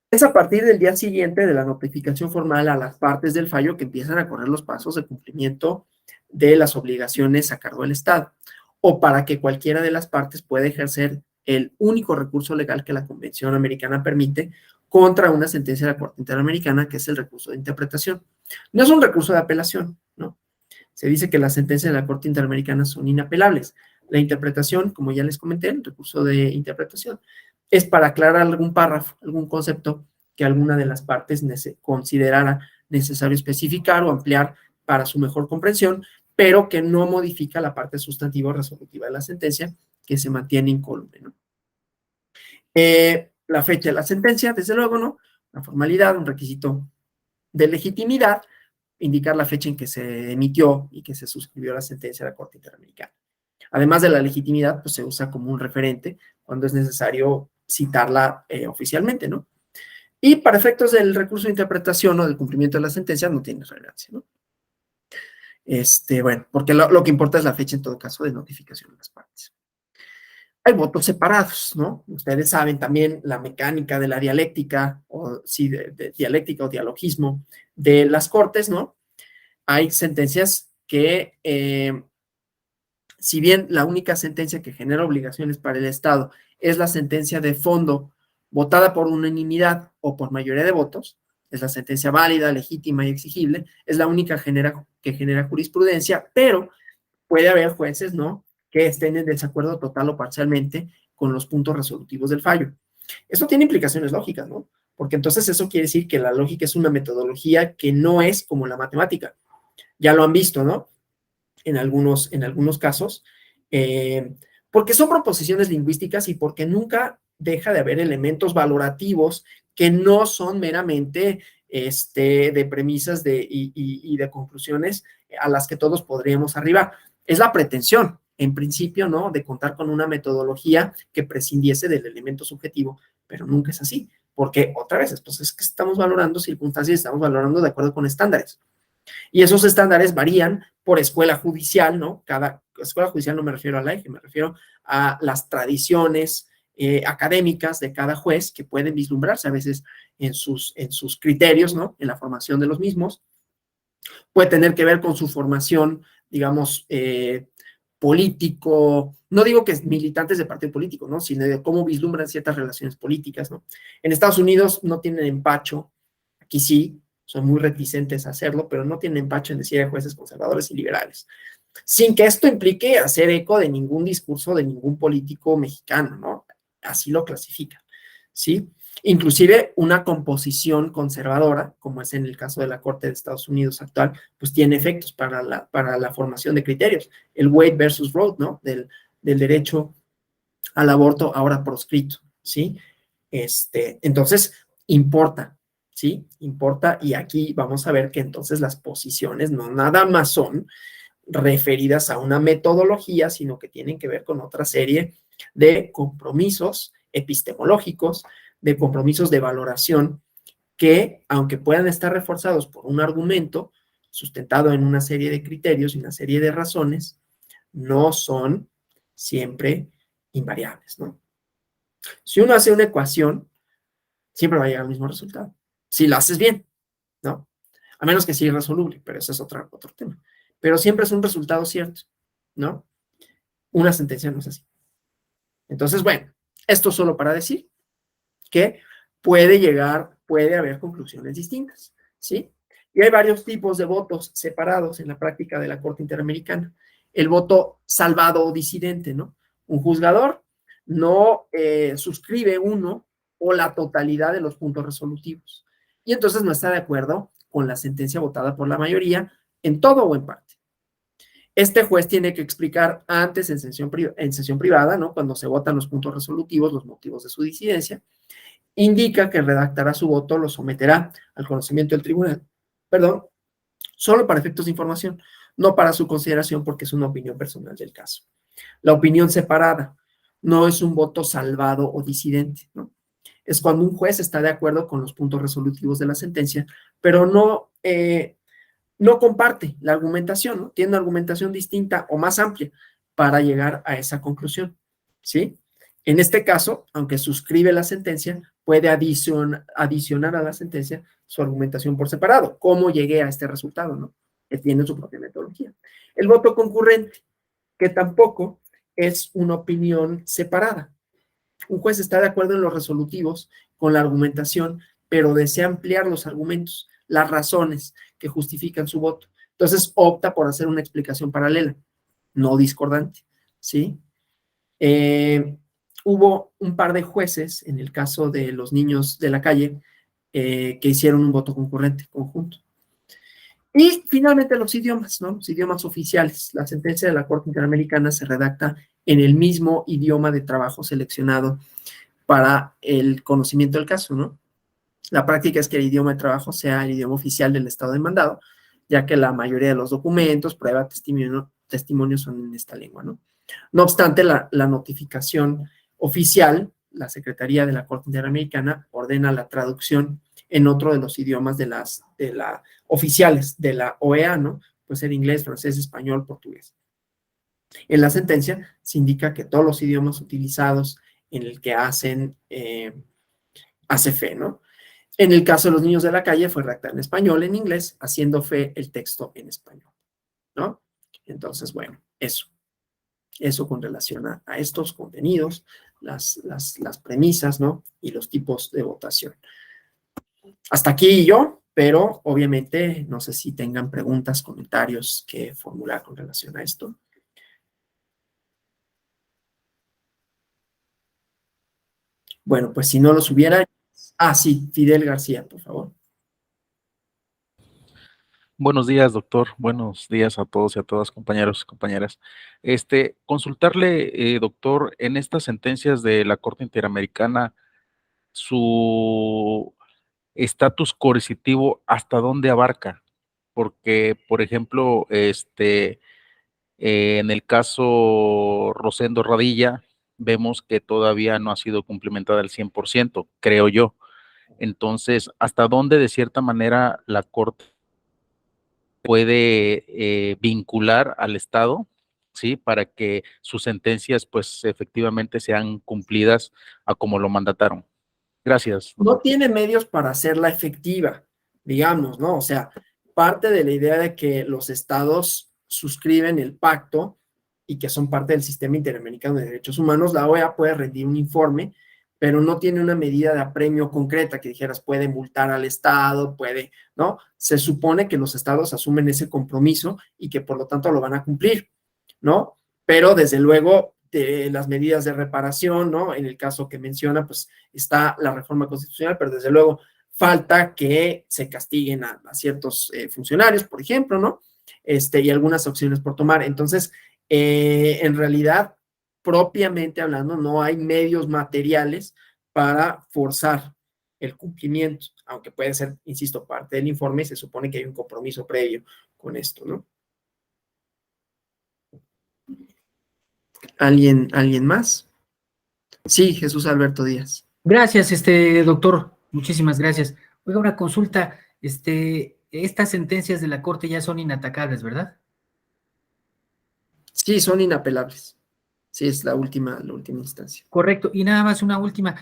Es a partir del día siguiente de la notificación formal a las partes del fallo que empiezan a correr los pasos de cumplimiento de las obligaciones a cargo del Estado, o para que cualquiera de las partes pueda ejercer el único recurso legal que la Convención Americana permite contra una sentencia de la Corte Interamericana, que es el recurso de interpretación. No es un recurso de apelación, ¿no? Se dice que las sentencias de la Corte Interamericana son inapelables. La interpretación, como ya les comenté, el recurso de interpretación, es para aclarar algún párrafo, algún concepto que alguna de las partes considerara necesario especificar o ampliar para su mejor comprensión, pero que no modifica la parte sustantiva o resolutiva de la sentencia, que se mantiene incólume, ¿no? La fecha de la sentencia, desde luego, ¿no? La formalidad, un requisito de legitimidad, indicar la fecha en que se emitió y que se suscribió la sentencia de la Corte Interamericana. Además de la legitimidad, pues se usa como un referente cuando es necesario citarla oficialmente, ¿no? Y para efectos del recurso de interpretación o del cumplimiento de la sentencia no tiene relevancia, ¿no? Bueno, porque lo que importa es la fecha en todo caso de notificación de las partes. Hay votos separados, ¿no? Ustedes saben también la mecánica de la dialéctica, o sí, de dialéctica o dialogismo de las cortes, ¿no? Hay sentencias que, si bien la única sentencia que genera obligaciones para el Estado es la sentencia de fondo votada por unanimidad o por mayoría de votos, es la sentencia válida, legítima y exigible, es la única que genera jurisprudencia, pero puede haber jueces, ¿no?, que estén en desacuerdo total o parcialmente con los puntos resolutivos del fallo. Eso tiene implicaciones lógicas, ¿no? Porque entonces eso quiere decir que la lógica es una metodología que no es como la matemática. Ya lo han visto, ¿no? En algunos casos, porque son proposiciones lingüísticas y porque nunca deja de haber elementos valorativos que no son meramente de premisas y de conclusiones a las que todos podríamos arribar. Es la pretensión, en principio, ¿no?, de contar con una metodología que prescindiese del elemento subjetivo, pero nunca es así, porque otra vez, pues es que estamos valorando circunstancias, estamos valorando de acuerdo con estándares. Y esos estándares varían por escuela judicial, ¿no? escuela judicial no me refiero a la EGE, me refiero a las tradiciones académicas de cada juez que pueden vislumbrarse a veces en sus criterios, ¿no? En la formación de los mismos. Puede tener que ver con su formación, digamos, político, no digo que militantes de partido político, ¿no? Sino de cómo vislumbran ciertas relaciones políticas, ¿no? En Estados Unidos no tienen empacho, aquí sí, son muy reticentes a hacerlo, pero no tienen empacho en decir a jueces conservadores y liberales, sin que esto implique hacer eco de ningún discurso de ningún político mexicano, ¿no? Así lo clasifican, ¿sí? Inclusive una composición conservadora, como es en el caso de la Corte de Estados Unidos actual, pues tiene efectos para la formación de criterios. El Wade versus Roe, ¿no? Del derecho al aborto ahora proscrito, ¿sí? Entonces, importa, ¿sí? Importa, y aquí vamos a ver que entonces las posiciones no nada más son referidas a una metodología, sino que tienen que ver con otra serie de compromisos epistemológicos, de compromisos de valoración que, aunque puedan estar reforzados por un argumento sustentado en una serie de criterios y una serie de razones, no son siempre invariables, ¿no? Si uno hace una ecuación, siempre va a llegar al mismo resultado. Si la haces bien, ¿no? A menos que sea irresoluble, pero ese es otro tema. Pero siempre es un resultado cierto, ¿no? Una sentencia no es así. Entonces, bueno, esto solo para decir que puede haber conclusiones distintas, ¿sí? Y hay varios tipos de votos separados en la práctica de la Corte Interamericana. El voto salvado o disidente, ¿no? Un juzgador no suscribe uno o la totalidad de los puntos resolutivos. Y entonces no está de acuerdo con la sentencia votada por la mayoría en todo o en parte. Este juez tiene que explicar antes en sesión privada, ¿no? Cuando se votan los puntos resolutivos, los motivos de su disidencia, indica que redactará su voto, lo someterá al conocimiento del tribunal, perdón, solo para efectos de información, no para su consideración porque es una opinión personal del caso. La opinión separada no es un voto salvado o disidente, ¿no? Es cuando un juez está de acuerdo con los puntos resolutivos de la sentencia, pero no comparte la argumentación, ¿no? Tiene una argumentación distinta o más amplia para llegar a esa conclusión, ¿sí? En este caso, aunque suscribe la sentencia, puede adicionar a la sentencia su argumentación por separado. ¿Cómo llegué a este resultado, no? Que tiene su propia metodología. El voto concurrente, que tampoco es una opinión separada. Un juez está de acuerdo en los resolutivos con la argumentación, pero desea ampliar los argumentos, las razones que justifican su voto. Entonces opta por hacer una explicación paralela, no discordante, ¿sí? Hubo un par de jueces, en el caso de los niños de la calle, que hicieron un voto concurrente, conjunto. Y finalmente los idiomas, ¿no? Los idiomas oficiales. La sentencia de la Corte Interamericana se redacta en el mismo idioma de trabajo seleccionado para el conocimiento del caso, ¿no? La práctica es que el idioma de trabajo sea el idioma oficial del estado demandado, ya que la mayoría de los documentos, prueba, testimonios son en esta lengua, ¿no? No obstante, la notificación oficial, la Secretaría de la Corte Interamericana ordena la traducción en otro de los idiomas oficiales de la OEA, ¿no? Puede ser inglés, francés, español, portugués. En la sentencia se indica que todos los idiomas utilizados en el que hace fe, ¿no? En el caso de los niños de la calle fue redactado en español, en inglés, haciendo fe el texto en español, ¿no? Entonces, bueno, eso con relación a estos contenidos, las premisas, ¿no? Y los tipos de votación. Hasta aquí yo, pero obviamente no sé si tengan preguntas, comentarios que formular con relación a esto. Bueno, pues si no los hubiera... Ah, sí, Fidel García, por favor. Buenos días, doctor. Buenos días a todos y a todas, compañeros y compañeras. Consultarle, doctor, en estas sentencias de la Corte Interamericana, su estatus coercitivo, ¿hasta dónde abarca? Porque, por ejemplo, en el caso Rosendo Radilla, vemos que todavía no ha sido cumplimentada al 100%, creo yo. Entonces, ¿hasta dónde de cierta manera la Corte puede vincular al Estado ¿sí? Para que sus sentencias, pues, efectivamente sean cumplidas a como lo mandataron. Gracias, No doctor. tiene medios para hacerla efectiva, digamos, ¿no? O sea, parte de la idea de que los estados suscriben el pacto y que son parte del sistema interamericano de derechos humanos, la OEA puede rendir un informe, pero no tiene una medida de apremio concreta que dijeras puede multar al estado, puede, ¿no? Se supone que los estados asumen ese compromiso y que por lo tanto lo van a cumplir, ¿no? Pero desde luego de las medidas de reparación, ¿no? En el caso que menciona, pues está la reforma constitucional, pero desde luego falta que se castiguen a ciertos funcionarios, por ejemplo, ¿no? Y algunas opciones por tomar. Entonces, en realidad, propiamente hablando, no hay medios materiales para forzar el cumplimiento, aunque puede ser, insisto, parte del informe y se supone que hay un compromiso previo con esto, ¿no? ¿Alguien más? Sí, Jesús Alberto Díaz. Gracias, doctor. Muchísimas gracias. Oiga, una consulta. Estas sentencias de la Corte ya son inatacables, ¿verdad? Sí, son inapelables. Sí, es la última instancia. Correcto. Y nada más una última.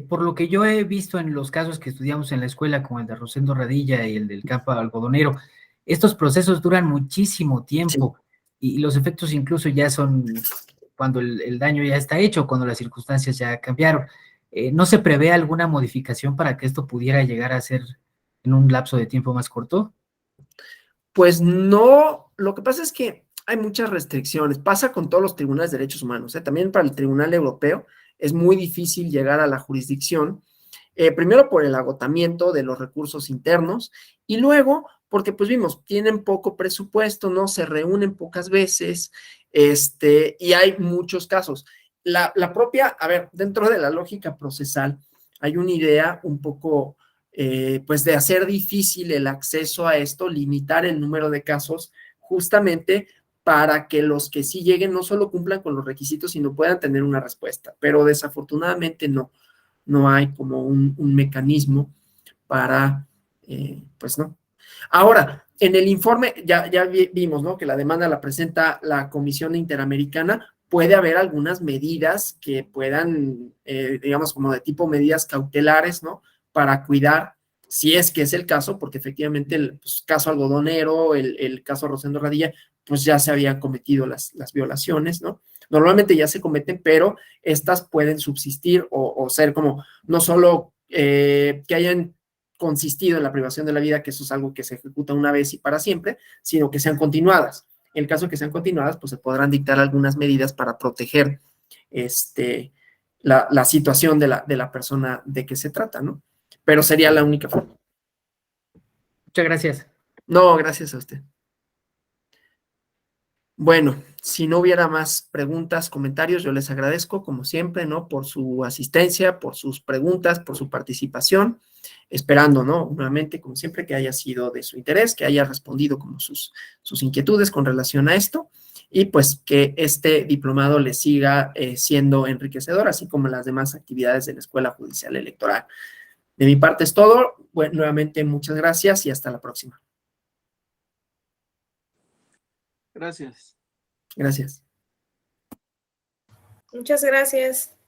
Por lo que yo he visto en los casos que estudiamos en la escuela, como el de Rosendo Radilla y el del campo algodonero, estos procesos duran muchísimo Sí. tiempo y los efectos incluso ya son cuando el daño ya está hecho, cuando las circunstancias ya cambiaron. ¿No se prevé alguna modificación para que esto pudiera llegar a ser en un lapso de tiempo más corto? Pues no, lo que pasa es que hay muchas restricciones. Pasa con todos los tribunales de derechos humanos, ¿eh? También para el Tribunal Europeo es muy difícil llegar a la jurisdicción, primero por el agotamiento de los recursos internos y luego porque, pues vimos, tienen poco presupuesto, ¿no? Se reúnen pocas veces, y hay muchos casos. La propia, a ver, dentro de la lógica procesal, hay una idea un poco pues de hacer difícil el acceso a esto, limitar el número de casos, justamente para que los que sí lleguen no solo cumplan con los requisitos, sino puedan tener una respuesta. Pero desafortunadamente no hay como un mecanismo para, pues no. Ahora, en el informe ya vimos, ¿no? Que la demanda la presenta la Comisión Interamericana. Puede haber algunas medidas que puedan, digamos, como de tipo medidas cautelares, ¿no? Para cuidar, si es que es el caso, porque efectivamente el pues, caso algodonero, el caso Rosendo Radilla, pues ya se habían cometido las violaciones, ¿no? Normalmente ya se cometen, pero estas pueden subsistir o ser como no solo que hayan consistido en la privación de la vida, que eso es algo que se ejecuta una vez y para siempre, sino que sean continuadas. En el caso de que sean continuadas, pues se podrán dictar algunas medidas para proteger la situación de la persona de que se trata, ¿no? Pero sería la única forma. Muchas gracias. No, gracias a usted. Bueno, si no hubiera más preguntas, comentarios, yo les agradezco, como siempre, ¿no? Por su asistencia, por sus preguntas, por su participación, esperando, ¿no? Nuevamente, como siempre, que haya sido de su interés, que haya respondido como sus inquietudes con relación a esto, y pues que este diplomado le siga siendo enriquecedor, así como las demás actividades de la Escuela Judicial Electoral. De mi parte es todo. Bueno, nuevamente, muchas gracias y hasta la próxima. Gracias. Gracias. Muchas gracias.